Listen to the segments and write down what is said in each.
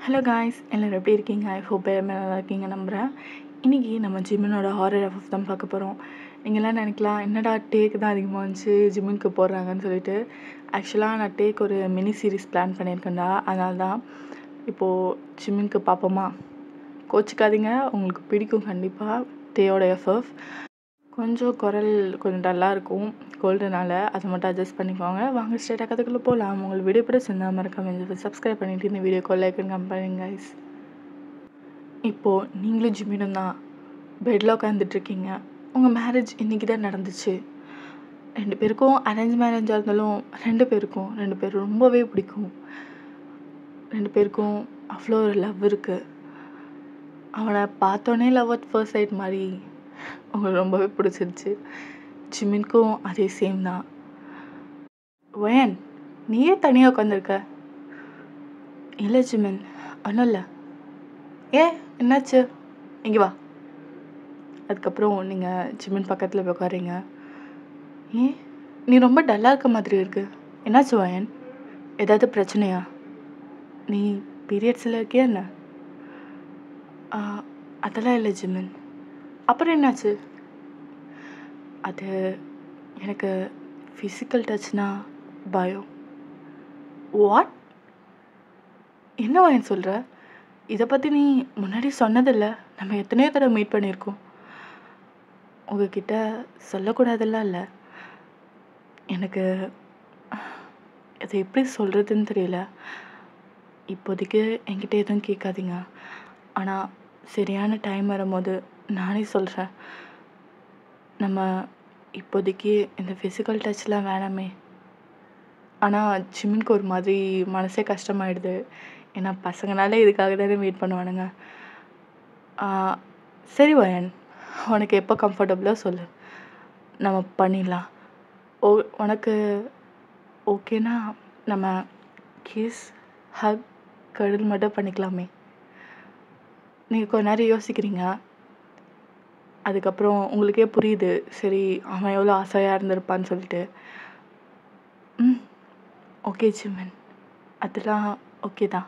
Hello guys, எல்லோரும் எப்படி இருக்கீங்க? ஐ ஹோப் எல்லாமே நல்லா இருக்கீங்க நம்புகிறேன். இன்றைக்கி நம்ம ஜிம்மினோட ஹாரர் எஃப்எஃப் தான் பார்க்க போகிறோம். நீங்கள்லாம் நினைக்கலாம், என்னடா டேக் தான் அதிகமாக வந்துச்சு ஜிம்முக்கு போடுறாங்கன்னு சொல்லிட்டு. ஆக்சுவலாக நான் டேக் ஒரு மினி சீரிஸ் பிளான் பண்ணியிருக்கேன்டா. அதனால தான் இப்போது ஜிம்முக்கு பார்ப்போமா? கோச்சிக்காதீங்க, உங்களுக்கு பிடிக்கும் கண்டிப்பாக டேயோட எஃப்எஃப். கொஞ்சம் குரல் கொஞ்சம் டல்லாக இருக்கும் கோல்டுனால, அதை மட்டும் அட்ஜஸ்ட் பண்ணிக்கோங்க. வாங்க ஸ்ட்ரெயிட்டாக கதைக்குள்ளே போகலாம். உங்களுக்கு வீடியோ கூட சேர்ந்தா மறக்காம சப்ஸ்கிரைப் பண்ணிவிட்டு இந்த வீடியோக்கு லைக் அண்ட் கமெண்ட் பண்ணுங்க கைஸ். இப்போது நீங்களும் ஜிம்மினும் தான் பெட்டில் உட்காந்துட்ருக்கீங்க. உங்கள் மேரேஜ் இன்றைக்கி தான் நடந்துச்சு. 2 பேருக்கும் அரேஞ்ச் மேரேஜாக இருந்தாலும் 2 பேரும் ரொம்பவே பிடிக்கும். 2 பேருக்கும் அவ்வளோ ஒரு லவ் இருக்குது. அவனை பார்த்தோன்னே லவ் அட் ஃபர்ஸ்ட் சைட் மாதிரி உங்களுக்கு ரொம்பவே பிடிச்சிருச்சு. ஜிம்மினுக்கும் அதே சேம் தான். வயன், நீயே தனியாக உட்காந்துருக்க? இல்லை ஜிமின், ஒன்றும் இல்லை. என்னாச்சு? இங்கே வா. அதுக்கப்புறம் நீங்கள் ஜிமின் பக்கத்தில் போய் உட்காரீங்க. நீ ரொம்ப டல்லாக இருக்க மாதிரி இருக்கு. என்னாச்சு வயன்? ஏதாவது பிரச்சனையா? நீ பீரியட்ஸில் இருக்கியா என்ன? அதெல்லாம் இல்லை ஜிமின். அப்புறம் என்னாச்சு? அது எனக்கு ஃபிசிக்கல் டச்னா பயம். வாட்? என்ன வயன் சொல்கிற? இதை பற்றி நீ முன்னாடி சொன்னதில்லை. நம்ம எத்தனையோ தடவை மீட் பண்ணியிருக்கோம். உங்ககிட்ட சொல்லக்கூடாதெல்லாம் இல்லை. எனக்கு அதை எப்படி சொல்கிறதுன்னு தெரியல. இப்போதைக்கு என்கிட்ட எதுவும் கேட்காதீங்க. ஆனால் சரியான டைம் வரும்போது நானே சொல்கிறேன். நம்ம இப்போதைக்கு இந்த ஃபிசிக்கல் டச்லாம் வேணாமே. ஆனால் ஜிம்முக்கு ஒரு மாதிரி மனசே கஷ்டமாயிடுது. ஏன்னா பசங்கனாலே இதுக்காக தானே வெயிட் பண்ணுவானுங்க. சரி வயன், உனக்கு எப்போ கம்ஃபர்டபுளோ சொல்லு, நம்ம பண்ணிடலாம். உனக்கு ஓகேனா நம்ம கிஸ், ஹக், கடல் மட்டும் பண்ணிக்கலாமே. நீங்கள் கொஞ்ச நேரம் யோசிக்கிறீங்க. அதுக்கப்புறம் உங்களுக்கே புரியுது, சரி அவன் எவ்வளோ ஆசையாக இருந்திருப்பான்னு சொல்லிட்டு. ஓகே ஜிமன், அதெல்லாம் ஓகே தான்.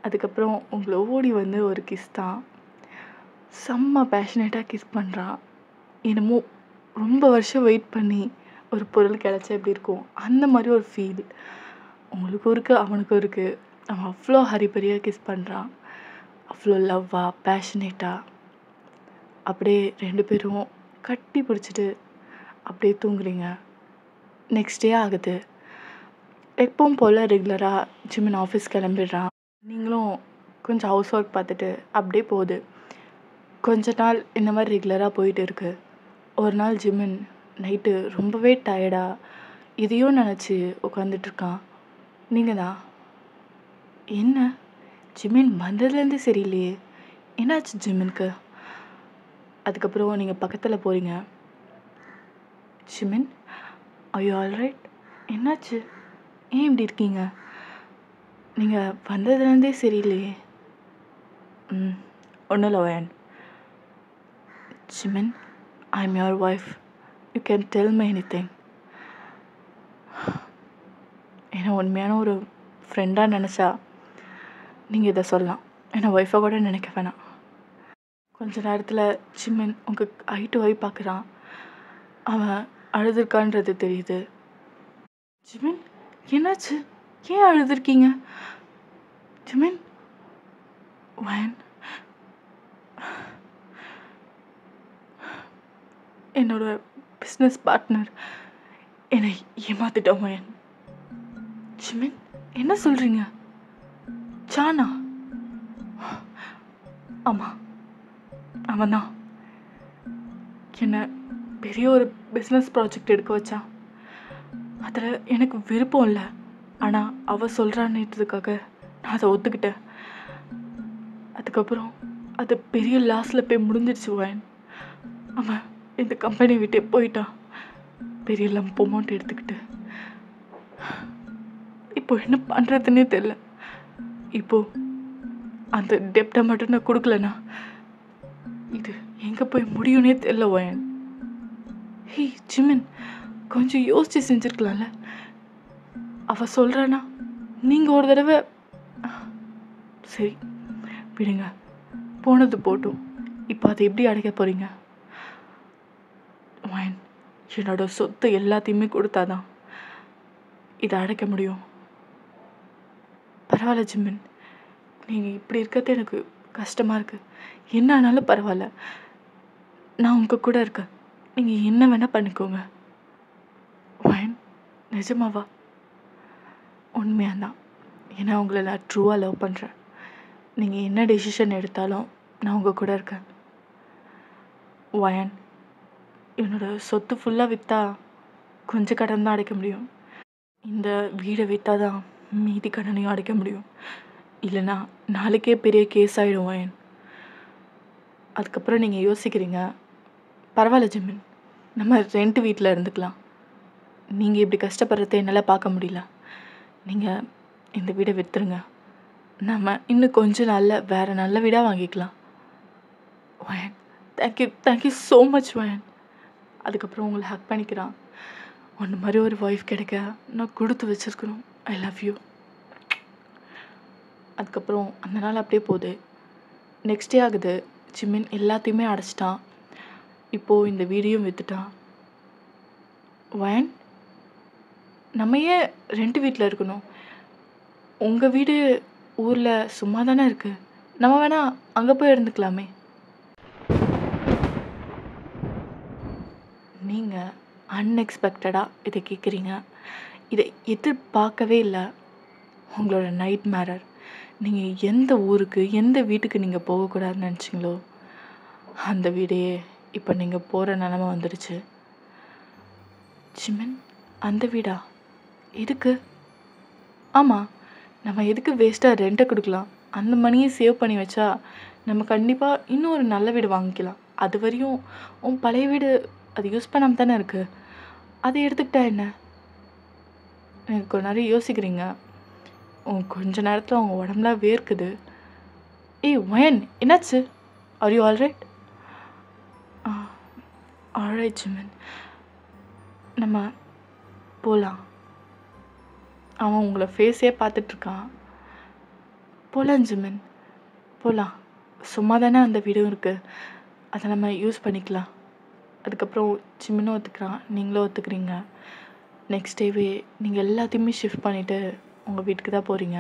அதுக்கப்புறம் உங்களை ஓடி வந்து ஒரு கிஸ் தான். செம்ம பேஷனேட்டாக கிஸ் பண்ணுறான். என்னமோ ரொம்ப வருஷம் வெயிட் பண்ணி ஒரு பொருள் கிடச்சா எப்படி இருக்கும், அந்த மாதிரி ஒரு ஃபீல் உங்களுக்கும் இருக்குது அவனுக்கும் இருக்குது. அவன் அவ்வளோ ஹரிபரியாக கிஸ் பண்ணுறான். அவ்வளோ லவ்வாக பேஷனேட்டாக. அப்படியே 2 பேரும் கட்டி பிடிச்சிட்டு அப்படியே தூங்குறீங்க. நெக்ஸ்ட் டே ஆகுது. எப்பவும் போல் ரெகுலராக ஜிம்மின் ஆஃபீஸ் கிளம்பிடுறான். நீங்களும் கொஞ்சம் ஹவுஸ் ஒர்க் பார்த்துட்டு அப்படியே போகுது. கொஞ்ச நாள் இந்த மாதிரி ரெகுலராக போயிட்டு இருக்கு. ஒரு நாள் ஜிம்மின் நைட்டு ரொம்பவே டயர்டாக இதையும் நினச்சி உட்காந்துட்ருக்கான். நீங்கள் தான், என்ன ஜிம்மின் வந்ததுலேருந்து சரியில்லையே, என்னாச்சு ஜிம்மினுக்கு? அதுக்கப்புறம் நீங்கள் பக்கத்தில் போகிறீங்க. ஜிம்மின், ஐயோ ஆல்ரைட்? என்னாச்சு? ஏன் இப்படி இருக்கீங்க? நீங்கள் வந்ததுலேருந்தே சரியில்லையே. ஒன்றும் இல்லை வயன். Jimin, I am your wife. You can tell me anything. ஏன்னா உண்மையான ஒரு ஃப்ரெண்டாக நினச்சா நீங்கள் இதை சொல்லலாம். ஏன்னா ஒய்ஃபை கூட நினைக்க வேணாம். கொஞ்ச நேரத்தில் ஜிமின் உங்கள் ஐ டு ஐ பார்க்குறான். அவன் அழுதுருக்கான்றது தெரியுது. ஜிமின், என்னாச்சு? ஏன் அழுதுருக்கீங்க? ஜிமின், வயன், என்னோட பிஸ்னஸ் பார்ட்னர் என்னை ஏமாத்திட்டான் வயன். ஜிமின், என்ன சொல்கிறீங்க? சானா? ஆமாம், அவன் தான் என்னை பெரிய ஒரு பிஸ்னஸ் ப்ராஜெக்ட் எடுக்க வச்சான். அதில் எனக்கு விருப்பம் இல்லை. ஆனால் அவள் சொல்கிறான்னுறதுக்காக நான் அதை ஒத்துக்கிட்டேன். அதுக்கப்புறம் அது பெரிய லாஸில் போய் முடிஞ்சிடுச்சு வயன். அவன் இந்த கம்பெனி விட்டே போயிட்டான், பெரிய லம்ப் அமௌண்ட் எடுத்துக்கிட்டு. இப்போ என்ன பண்ணுறதுன்னே தெரில. இப்போது அந்த டெப்டை மட்டும் நான் கொடுக்கலண்ணா இது எங்கே போய் முடியும்னே தெரில வயன். ஹே ஜிமின், கொஞ்சம் யோசிச்சு செஞ்சுருக்கலாம்ல. அவள் சொல்கிறானா நீங்கள் ஒரு தடவை சரி விடுங்க, போனது போட்டும். இப்போ அதை எப்படி அடைக்க போகிறீங்க? வயன், என்னோட சொத்து எல்லாத்தையுமே கொடுத்தாதான் இதை அடைக்க முடியும். பரவாயில்ல ஜிமின், நீங்கள் இப்படி இருக்கிறது எனக்கு கஷ்டமாக இருக்குது. என்ன ஆனாலும் பரவாயில்ல, நான் உங்கள் கூட இருக்கேன். நீங்கள் என்ன வேணால் பண்ணிக்கோங்க. வயன், நிஜமாவா? உண்மையாக தான். ஏன்னா உங்களை நான் ட்ரூவாக லவ் பண்ணுறேன். நீங்கள் என்ன டெசிஷன் எடுத்தாலும் நான் உங்கள் கூட இருக்கேன். வயன், என்னோட சொத்து ஃபுல்லாக விற்றா கொஞ்சம் கடன் தான் அடைக்க முடியும். இந்த வீடை விற்றா தான் மீதி கடனையும் அடைக்க முடியும். இல்லைனா நாளைக்கே பெரிய கேஸ் ஆகிடும் வயன். அதுக்கப்புறம் நீங்கள் யோசிக்கிறீங்க, பரவாயில்ல ஜிமின், நம்ம ரெண்ட் வீட்டில் இருந்துக்கலாம். நீங்கள் இப்படி கஷ்டப்படுறத என்னால் பார்க்க முடியல. நீங்கள் இந்த வீடை விற்றுருங்க. நம்ம இன்னும் கொஞ்சம் நாளில் வேறு நல்ல வீடாக வாங்கிக்கலாம். வயன், தேங்க்யூ ஸோ மச் வயன். அதுக்கப்புறம் உங்களை ஹக் பண்ணிக்கிறான். ஒன்று மாதிரி ஒரு ஒய்ஃப் கிடைக்க நான் கொடுத்து வச்சுருக்கணும். ஐ லவ் யூ. அதுக்கப்புறம் அந்த நாள் அப்படியே போகுது. நெக்ஸ்ட் டே ஆகுது. ஜிமின் எல்லாத்தையுமே அடைச்சிட்டான். இப்போது இந்த வீடியும் விற்றுட்டான். வயன், நம்ம ஏன் ரெண்ட் வீட்டில் இருக்கணும்? உங்கள் வீடு ஊரில் சும்மா தானே இருக்குது. நம்ம வேணால் அங்கே போய் இருந்துக்கலாமே. நீங்கள் அன்எக்ஸ்பெக்டடாக இதை கேட்குறீங்க. இதை எதிர்பார்க்கவே இல்லை. உங்களோட நைட் மேரர். நீங்கள் எந்த ஊருக்கு எந்த வீட்டுக்கு நீங்கள் போகக்கூடாதுன்னு நினச்சிங்களோ அந்த வீடே இப்போ நீங்கள் போகிற நிலமை வந்துடுச்சு. ஜிமின், அந்த வீடா? எதுக்கு? ஆமாம், நம்ம எதுக்கு வேஸ்ட்டாக ரெண்ட்டை கொடுக்கலாம்? அந்த மணியை சேவ் பண்ணி வச்சா நம்ம கண்டிப்பாக இன்னும் ஒரு நல்ல வீடு வாங்கிக்கலாம். அது வரையும் உன் பழைய வீடு அது யூஸ் பண்ணாமல் தானே இருக்குது. அதை எடுத்துக்கிட்டா என்ன? எனக்கு கொஞ்ச நேரம் யோசிக்கிறீங்க. கொஞ்ச நேரத்தில் உங்கள் உடம்புலாம் வேர்க்குது. ஏய் வயன், என்னாச்சு? Are you alright? Alright Jimin, நம்ம போகலாம். அவன் உங்களை ஃபேஸே பார்த்துட்ருக்கான். போகலாம் ஜிமின், போகலாம். சும்மா தானே அந்த வீடும் இருக்குது, அதை நம்ம யூஸ் பண்ணிக்கலாம். அதுக்கப்புறம் ஜிமினும் ஒத்துக்கிறான், நீங்களும் ஒத்துக்கிறீங்க. நெக்ஸ்ட் டேவே நீங்கள் எல்லாத்தையுமே ஷிஃப்ட் பண்ணிவிட்டு உங்கள் வீட்டுக்கு தான் போகிறீங்க.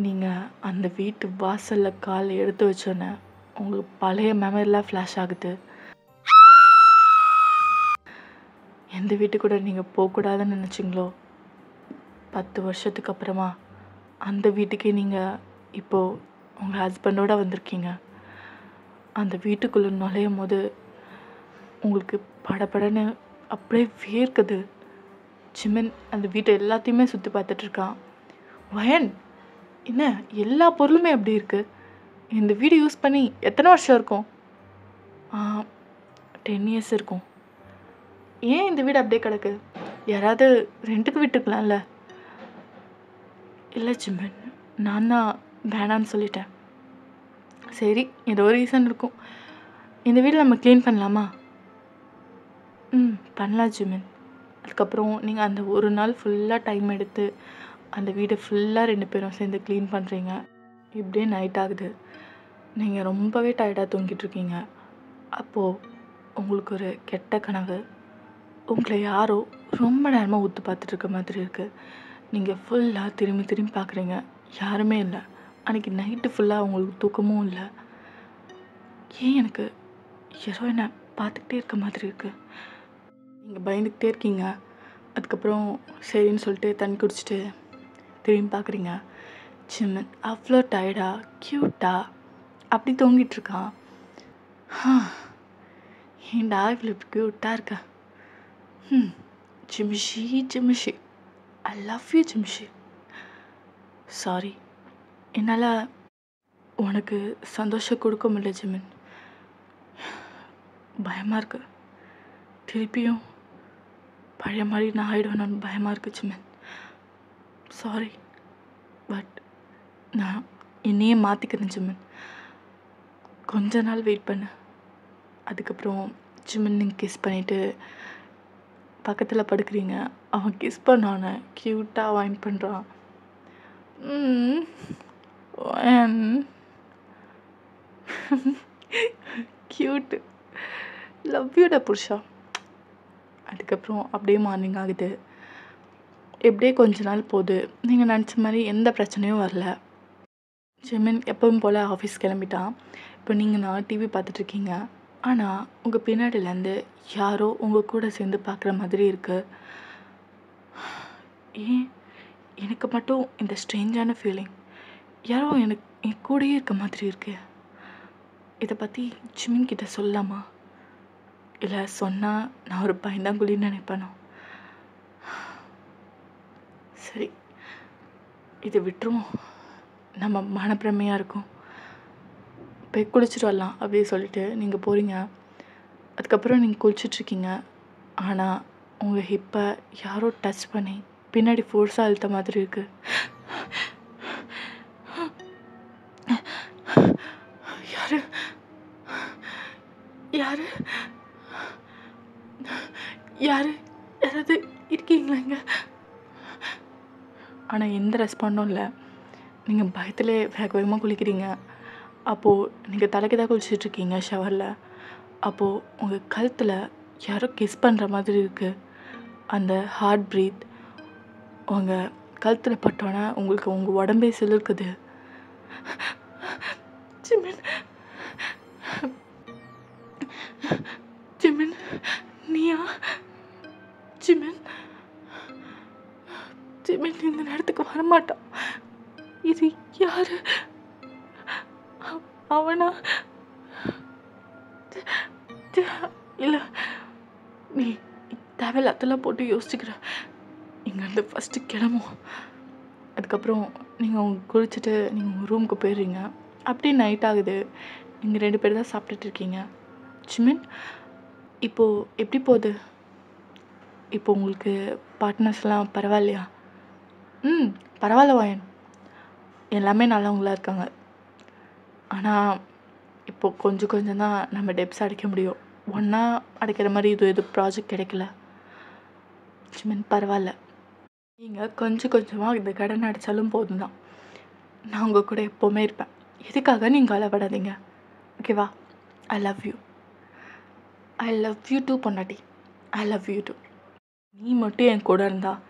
நீங்கள் அந்த வீட்டு வாசலில் கால் எடுத்து வச்சோன்னே உங்களுக்கு பழைய மெமரிலாம் ஃப்ளாஷ் ஆகுது. எந்த வீட்டுக்கு கூட நீங்கள் போகக்கூடாதுன்னு நினச்சிங்களோ 10 வருஷத்துக்கு அப்புறமா அந்த வீட்டுக்கே நீங்கள் இப்போது உங்கள் ஹஸ்பண்டோடு வந்திருக்கீங்க. அந்த வீட்டுக்குள்ளே நுழையும் போது உங்களுக்கு படபடன்னு அப்படியே வேர்க்குது. ஜிமின் அந்த வீட்டை எல்லாத்தையுமே சுற்றி பார்த்துட்ருக்கான். வயன், என்ன எல்லா பொருளுமே அப்படி இருக்குது? இந்த வீடு யூஸ் பண்ணி எத்தனை வருஷம் இருக்கும்? 10 இயர்ஸ் இருக்கும். ஏன் இந்த வீடு அப்படியே கிடக்கு? யாராவது ரெண்ட்டுக்கு விட்டுக்கலாம்ல? இல்லை ஜிமின், நான் தான் வேணான்னு சொல்லிட்டேன். சரி, ஏதோ ஒரு ரீசன் இருக்கும். இந்த வீடு நம்ம க்ளீன் பண்ணலாமா? பண்ணலாம் ஜிமின். அதுக்கப்புறம் நீங்கள் அந்த ஒரு நாள் ஃபுல்லாக டைம் எடுத்து அந்த வீடை ஃபுல்லாக 2 பேரும் சேர்ந்து க்ளீன் பண்ணுறீங்க. இப்படியே நைட் ஆகுது. நீங்கள் ரொம்பவே டயர்டாக தூங்கிட்டுருக்கீங்க. அப்போது உங்களுக்கு ஒரு கெட்ட கனவு. உங்களை யாரோ ரொம்ப நேரமாக ஊற்று பார்த்துட்ருக்க மாதிரி இருக்குது. நீங்கள் ஃபுல்லாக திரும்பி திரும்பி பார்க்குறீங்க, யாருமே இல்லை. அன்றைக்கி நைட்டு ஃபுல்லாக உங்களுக்கு தூக்கமும் இல்லை. ஏன் எனக்கு யாரோ என்ன பார்த்துக்கிட்டே இருக்க மாதிரி இருக்குது. நீங்கள் பயந்துக்கிட்டே இருக்கீங்க. அதுக்கப்புறம் சரின்னு சொல்லிட்டு தண்ணி குடிச்சிட்டு திரும்பி பார்க்குறீங்க. ஜிமின் அவ்வளோ டயர்டாக க்யூட்டாக அப்படி தூங்கிட்டுருக்கான். ஏண்டா இவ்வளோ இப்படி க்யூட்டாக இருக்கா? ஜிமிஷி ஜிமிஷி, ஐ லவ் யூ ஜிமிஷி. சாரி, என்னால் உனக்கு சந்தோஷம் கொடுக்க முடியல ஜிமின். பயமாக இருக்கு. திருப்பியும் பழைய மாதிரி நான் ஆகிடுவேன்னு பயமாக இருக்குது ஜிமின். சாரி, பட் நான் என்னையே மாற்றிக்கிறேன் ஜிமின். கொஞ்ச நாள் வெயிட் பண்ணு. அதுக்கப்புறம் ஜிமின் நீங்கள் கிஸ் பண்ணிவிட்டு பக்கத்தில் படுக்கிறீங்க. அவன் கிஸ் பண்ணானே க்யூட்டாக வைன் பண்ணுறான். க்யூட்டு. லவ் யூடா புருஷா. அதுக்கப்புறம் அப்படியே மார்னிங் ஆகுது. எப்படியே கொஞ்ச நாள் போகுது. நீங்கள் நினச்ச மாதிரி எந்த பிரச்சனையும் வரல. ஜிமின் எப்பவும் போல் ஆஃபீஸ் கிளம்பிட்டான். இப்போ நான் டிவி பார்த்துட்ருக்கீங்க. ஆனால் உங்கள் பின்னாடியிலேருந்து யாரோ உங்கள் கூட சேர்ந்து பார்க்குற மாதிரி இருக்குது. ஏன் எனக்கு மட்டும் இந்த ஸ்ட்ரேஞ்சான ஃபீலிங்? யாரோ என் கூடயே இருக்க மாதிரி இருக்கு. இதை பற்றி ஜிமின் கிட்ட சொல்லலாமா? இல்லை சொன்னால் நான் ஒரு பயந்தாங்குழின்னு நினைப்பேனோ? சரி, இதை விட்டுருவோம். நம்ம மனப்பிரமையாக இருக்கும். போய் குளிச்சுட்டு வரலாம் அப்படின்னு சொல்லிட்டு நீங்கள் போகிறீங்க. அதுக்கப்புறம் நீங்கள் குளிச்சுட்ருக்கீங்க. ஆனால் உங்கள் ஹிப்பை யாரோ டச் பண்ணி பின்னாடி ஃபோர்ஸாக அழுத்த மாதிரி இருக்குது. யாரு யாரு யாரு யாராவது இருக்கீங்களாங்க? ஆனால் எந்த ரெஸ்பாண்டும் இல்லை. நீங்கள் பயத்திலே வேக வேகமாக குளிக்கிறீங்க. அப்போது நீங்கள் தலைக்கு தான் குளிச்சிட்ருக்கீங்க ஷவரில். அப்போது உங்கள் கழுத்தில் யாரோ கிஸ் பண்ணுற மாதிரி இருக்குது. அந்த ஹார்ட் ப்ரீத் உங்கள் கழுத்தில் பட்டோன்னே உங்களுக்கு உங்கள் உடம்பே சிலிர்க்குது. ஜிமின், ஜிமின் நீயா? ஜிமின், ஜிமின் இந்த நேரத்துக்கு வரமாட்டான். இது யாரு? அவனா? இல்லை, நீ தேவையில்லாதெல்லாம் போட்டு யோசிச்சுக்கிற. இங்கேருந்து ஃபஸ்ட்டு கிளம்பும். அதுக்கப்புறம் நீங்கள் குளிச்சுட்டு நீங்கள் உங்கள் ரூமுக்கு போயிடுறீங்க. அப்படியே நைட் ஆகுது. நீங்கள் 2 பேர் தான் சாப்பிட்டுட்ருக்கீங்க. ஜிமின், இப்போது எப்படி போகுது? இப்போ உங்களுக்கு பார்ட்னர்ஸ்லாம் பரவாயில்லையா? பரவாயில்ல வாயன், எல்லாமே நல்லவங்களா இருக்காங்க. ஆனால் இப்போது கொஞ்சம் தான் நம்ம டெப்ஸ் அடைக்க முடியும். ஒன்றா அடைக்கிற மாதிரி இது ப்ராஜெக்ட் கிடைக்கல. ஜிமின், பரவாயில்ல. நீங்கள் கொஞ்சமாக இந்த கடன் அடைச்சாலும் போதும் தான். நான் உங்கள் கூட எப்போவுமே இருப்பேன். எதுக்காக நீங்கள் கவலைப்படாதீங்க, ஓகேவா? I love you. I love you too பொண்டாட்டி. I love you too. நீ மட்டும் என் கூட இருந்தால்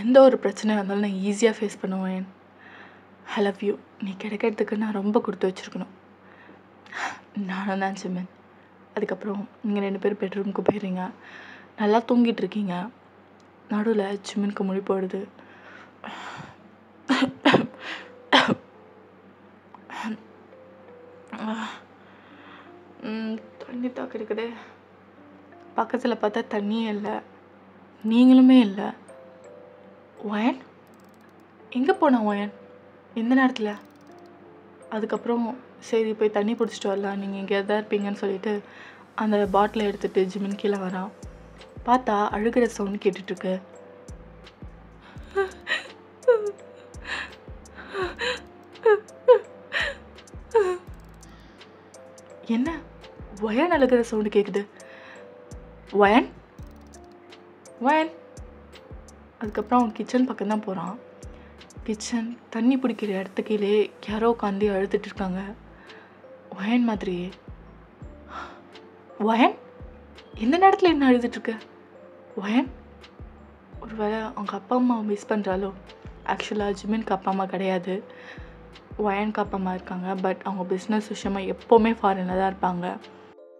எந்த ஒரு பிரச்சனையாக இருந்தாலும் நான் ஈஸியாக ஃபேஸ் பண்ணுவேன். ஐ லவ் யூ. நீ கிடைக்கிறதுக்கு நான் ரொம்ப கொடுத்து வச்சுருக்கணும். நானும் தான் ஜிமின். அதுக்கப்புறம் நீங்கள் 2 பேரும் பெட்ரூமுக்கு போயிடுறீங்க. நல்லா தூங்கிட்டு இருக்கீங்க. நடுவில் ஜிமினுக்கு முழி போடுது. தண்ணி தாக்கு இருக்குது. பக்கத்தில் பார்த்தா தண்ணியே இல்லை, நீங்களுமே இல்லை. ஒயன் எங்கே போனா? ஒயன் எந்த நேரத்தில்? அதுக்கப்புறம் சரி போய் தண்ணி பிடிச்சிட்டு வரலாம், நீங்கள் எங்கே தான் இருப்பீங்கன்னு சொல்லிட்டு அந்த பாட்டிலை எடுத்துகிட்டு ஜிமின் கீழே வரான். பார்த்தா அழுகிற சவுண்ட் கேட்டுட்ருக்கு. என்ன ஒயன் அழுகிற சவுண்டு கேட்குது? Wine wine. அதுக்கப்புறம் அவன் கிச்சன் பக்கம் தான் போகிறான். கிச்சன் தண்ணி பிடிக்கிற இடத்துக்கீழே யாரோ உட்காந்து அழுதுட்டு இருக்காங்க. ஒயன் மாதிரியே. ஒயன் எந்த நேரத்தில் என்ன அழுதுட்டுருக்க? ஒயன் ஒருவேளை அவங்க அப்பா அம்மா மிஸ் பண்ணுறாலோ? ஆக்சுவலாக ஜிமினுக்கு அப்பா அம்மா கிடையாது, ஒயனுக்கு அப்பா அம்மா இருக்காங்க. பட் அவங்க பிஸ்னஸ் விஷயமாக எப்போவுமே ஃபாரினில் தான் இருப்பாங்க.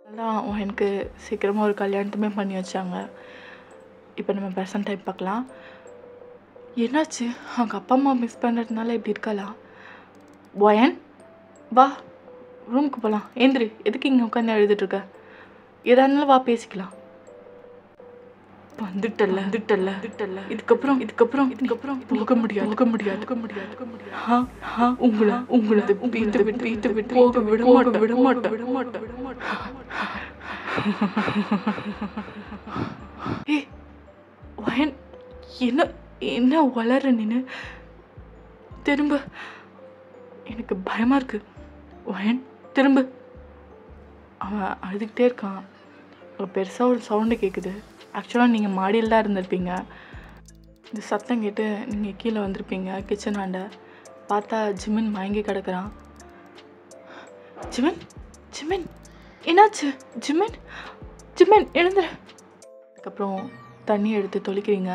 அதான் ஒயனுக்கு சீக்கிரமாக ஒரு கல்யாணத்துமே பண்ணி வச்சாங்க. இப்போ நம்ம ப்ரெசன்ட் டைம் பார்க்கலாம். என்னாச்சு? அவங்க அப்பா அம்மா மிஸ் பண்ணுறதுனால இப்படி இருக்கலாம். ஒயன் வா, ரூமுக்கு போகலாம். ஏந்திரி, எதுக்கு இங்கே உட்காந்து எழுதிட்டுருக்க? எதா இருந்தாலும் வா, பேசிக்கலாம். வந்துட்டல்ல இதுக்கப்புறம் போக முடியாது. உங்களை விட்டு போக விட மாட்டேன். ஏய் ஒயன், என்ன வளர நின்று திரும்ப? எனக்கு பயமா இருக்கு. ஒயன் திரும்ப. அவன் அழுதுகிட்டே இருக்கான். பெருசாக ஒரு சவுண்டு கேட்குது. ஆக்சுவலாக நீங்கள் மாடியில் தான் இருந்திருப்பீங்க. இந்த சத்தம் கேட்டு நீங்கள் கீழே வந்திருப்பீங்க கிச்சன் ஆண்ட. பார்த்தா ஜிமின் மயங்கி கிடக்குறான். ஜிமின் ஜிமின் என்னாச்சு? ஜிமின் ஜிமின் எழுந்துரு. அதுக்கப்புறம் தண்ணி எடுத்து தொளிக்கிறீங்க.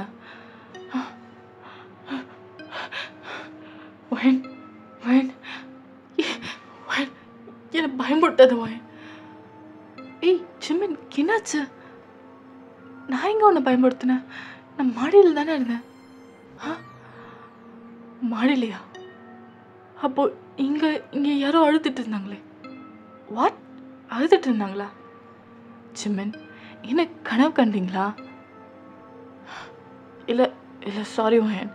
வயன் வயன் வயன் என்னை பயன்படுத்தாத வயன். ஏய் ஜிமின் என்னாச்சு? நான் எங்கே உன்னை பயன்படுத்தினேன்? நான் மாடியில் தானே இருந்தேன். மாடிலையா? அப்போ இங்கே யாரோ அழுதுட்டு இருந்தாங்களே. வாட்? அழுதுட்டு இருந்தாங்களா? ஜிமின் என்ன கனவு கண்டீங்களா? இல்லை இல்லை சாரி வயன்,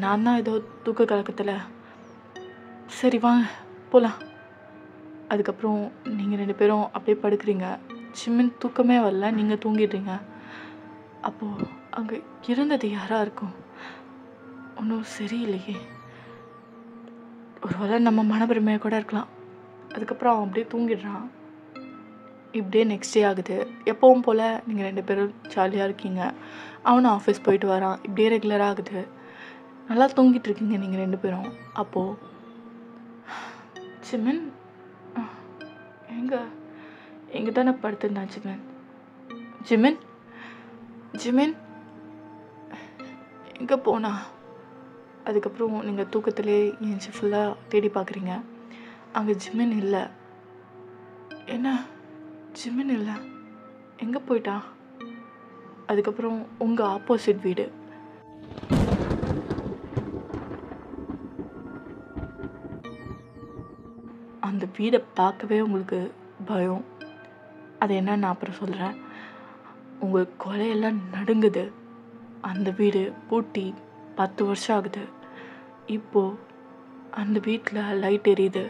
நான் தான் ஏதோ தூக்க கலக்கத்தில். சரி வாங்க போகலாம். அதுக்கப்புறம் நீங்கள் 2 பேரும் அப்படியே படுக்கிறீங்க. ஜிமின் தூக்கமே வரல, நீங்கள் தூங்கிடுறீங்க. அப்போது அங்கே இருந்தது யாராக இருக்கும்? ஒன்றும் சரியில்லையே. ஒரு வேளை நம்ம மனப்பெருமையாக கூட இருக்கலாம். அதுக்கப்புறம் அவன் அப்படியே தூங்கிடுறான். இப்படியே நெக்ஸ்ட் டே ஆகுது. எப்பவும் போல் நீங்கள் 2 பேரும் ஜாலியாக இருக்கீங்க. அவனும் ஆஃபீஸ் போயிட்டு வரான். இப்படியே ரெகுலராக ஆகுது. நல்லா தூங்கிட்டு இருக்கீங்க நீங்கள் 2 பேரும். அப்போது ஜிமின் எங்கே தானே படுத்துருந்தான் ஜிமின்? ஜிமின் ஜிமின் எங்கே போனா? அதுக்கப்புறம் நீங்கள் தூக்கத்திலே ஏஞ்சி ஃபுல்லாக தேடி பார்க்குறீங்க. அங்கே ஜிமின் இல்லை. என்ன ஜிமின் இல்லை? எங்கே போயிட்டான்? அதுக்கப்புறம் உங்கள் ஆப்போசிட் வீடு. அந்த வீடை பார்க்கவே உங்களுக்கு பயம். அது என்னன்னு நான் அப்புறம் சொல்கிறேன். உங்கள் கொலையெல்லாம் நடுங்குது. அந்த வீடு பூட்டி 10 வருஷம் ஆகுது. இப்போது அந்த வீட்டில் லைட் எரியுது.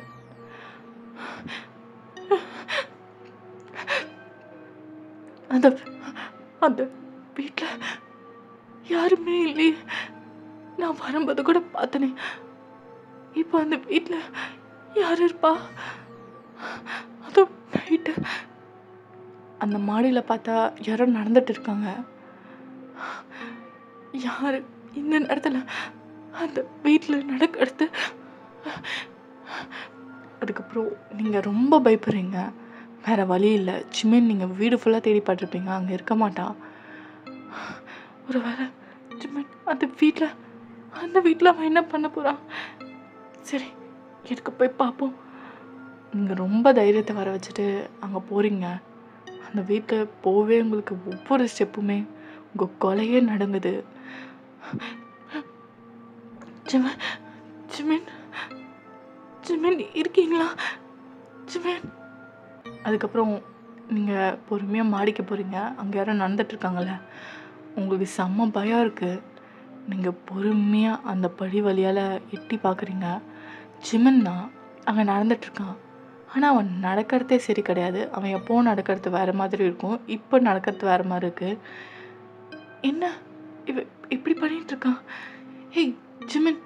அந்த அந்த வீட்டில் யாருமே இல்லையே. நான் வரும்போது கூட பார்த்தனே. இப்போ அந்த வீட்டில் யார் இருப்பா? அதுவும் நைட்டு. அந்த மாடியில் பார்த்தா யாரோ நடந்துட்டு இருக்காங்க. யார் இந்த நேரத்தில் அந்த வீட்டில் நடக்கிறது? அதுக்கப்புறம் நீங்கள் ரொம்ப பயப்படுறீங்க. வேறு வழி இல்லை. ஜிமின் நீங்கள் வீடு ஃபுல்லாக தேடி பார்த்துருப்பீங்க, அங்கே இருக்க மாட்டான். ஒரு வேளை ஜிமின் அந்த வீட்டில் அவன் என்ன பண்ண போகிறான்? சரி எடுக்க போய் பார்ப்போம். நீங்கள் ரொம்ப தைரியத்தை வர வச்சுட்டு அங்கே போகிறீங்க. அந்த வீட்டில் போவே உங்களுக்கு ஒவ்வொரு ஸ்டெப்புமே உங்கள் கொலையே நடுங்குது. ஜிமின் ஜிமின் ஜிமின் இருக்கீங்களா? ஜிமின். அதுக்கப்புறம் நீங்கள் பொறுமையாக மாடிக்க போகிறீங்க. அங்கே யாரும் நடந்துட்டுருக்காங்கல்ல. உங்களுக்கு செம்ம பயம் இருக்குது. நீங்கள் பொறுமையாக அந்த படி வழியால் எட்டி பார்க்குறீங்க. ஜிமின் தான் அங்கே நடந்துட்டுருக்கான். ஆனால் அவன் நடக்கிறதே சரி கிடையாது. அவன் எப்போவும் நடக்கிறது வேறு மாதிரி இருக்கும். இப்போ நடக்கிறது வேறு மாதிரி இருக்குது. என்ன இப்படி பண்ணிகிட்ருக்கான்? Hey Jimin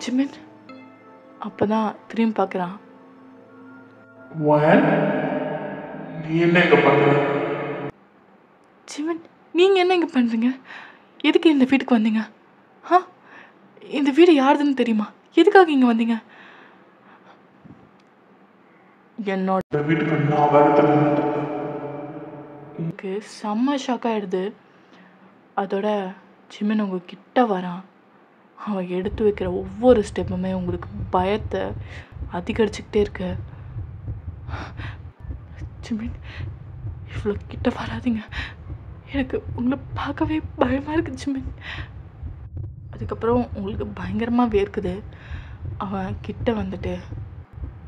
Jimin. அப்போ தான் திரும்பி பார்க்குறான். ஜிமின் நீங்கள் என்ன இங்கே பண்ணுறீங்க? எதுக்கு இந்த வீட்டுக்கு வந்தீங்க? இந்த வீடு யாருதுன்னு தெரியுமா? எதுக்காக இங்கே வந்தீங்க? என்னோட வீட்டுக்கு நான் வரது எனக்கு செம்ம ஷாக் ஆகிடுது. அதோட ஜிமின் உங்கள் கிட்ட வரான். அவன் எடுத்து வைக்கிற ஒவ்வொரு ஸ்டெப்புமே உங்களுக்கு பயத்தை அதிகரிச்சுக்கிட்டே இருக்கு. ஜிமின் இவ்வளோ கிட்ட வராதிங்க, எனக்கு உங்களை பார்க்கவே பயமாக இருக்குது ஜிமின். அதுக்கப்புறம் உங்களுக்கு பயங்கரமாக வேர்க்குது. அவன் கிட்ட வந்துட்டு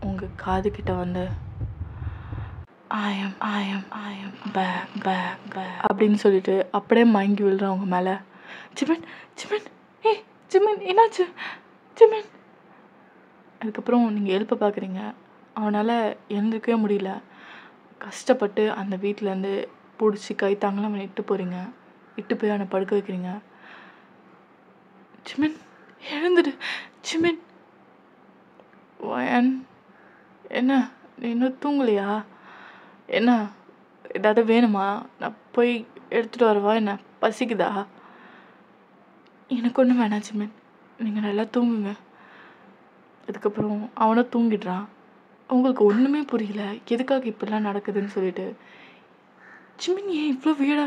உங்கள் காது கிட்ட வந்து I am back அப்படின்னு சொல்லிட்டு அப்படியே மயங்கி விழுறான் அவங்க மேலே. ஜிமின் ஜிமின் ஏய் ஜிமின் என்னாச்சு ஜிமின்? அதுக்கப்புறம் நீங்கள் எழுப்ப பார்க்குறீங்க. அவனால் எழுந்திருக்கவே முடியல. கஷ்டப்பட்டு அந்த வீட்டிலேருந்து பிடிச்சி கைத்தாங்கலாம் அவனை இட்டு போகிறீங்க. இட்டு போய் அவனை படுக்க வைக்கிறீங்க. Jimin எழுந்துடு Jimin. வயன் என்ன நீ இன்னும் தூங்கலையா? என்ன ஏதாவது வேணுமா? நான் போய் எடுத்துகிட்டு வரவா? என்ன பசிக்குதா? எனக்கு ஒன்றும் வேணாம் ஜிமின். நீங்கள் நல்லா தூங்குங்க. அதுக்கப்புறம் அவனும் தூங்கிடுறான். உங்களுக்கு ஒன்றுமே புரியல, எதுக்காக இப்படிலாம் நடக்குதுன்னு சொல்லிட்டு. ஜிமின் ஏன் இவ்வளோ வீடா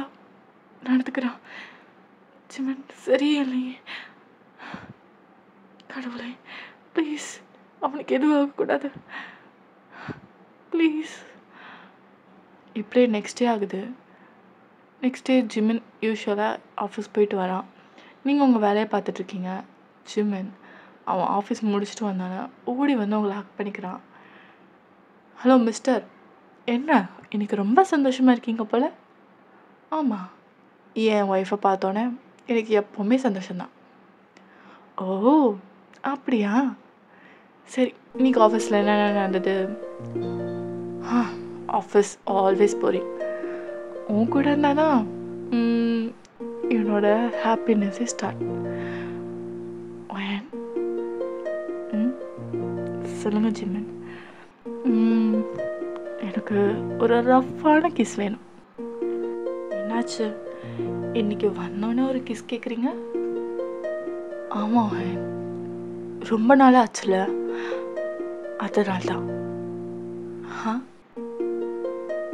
நடந்துக்கிறான்? ஜிமின் சரியே இல்லையே. கடவுளே ப்ளீஸ், அவனுக்கு எதுவும் ஆகக்கூடாது ப்ளீஸ். இப்படியே நெக்ஸ்ட் டே ஆகுது. நெக்ஸ்ட் டே ஜிமின் யூஸ்வலாக ஆஃபீஸ் போயிட்டு வரான். நீங்கள் உங்கள் வேலையை பார்த்துட்ருக்கீங்க. ஜிமின் அவன் ஆஃபீஸ் முடிச்சுட்டு வந்தானே ஓடி வந்து உங்களை ஹக் பண்ணிக்கிறான். ஹலோ மிஸ்டர், என்ன இன்னைக்கு ரொம்ப சந்தோஷமாக இருக்கீங்க போல்? ஆமாம், என் ஒய்ஃபை பார்த்தோன்னே எனக்கு எப்போவுமே சந்தோஷம்தான். ஓ அப்படியா, சரி இன்னைக்கு ஆஃபீஸில் என்னென்ன நடந்தது? Office always boring. உன் கூட இருந்தால் தான் என்னோட ஹாப்பினஸ்ஸே ஸ்டார்ட். சொல்லுங்க ஜிமின். எனக்கு ஒரு ரஃப்பான கிஸ் வேணும். என்னாச்சு, இன்னைக்கு வந்தோன்னே ஒரு கிஸ் கேட்குறீங்க? ஆமாம், ரொம்ப நாள் ஆச்சுல, அதனால தான்.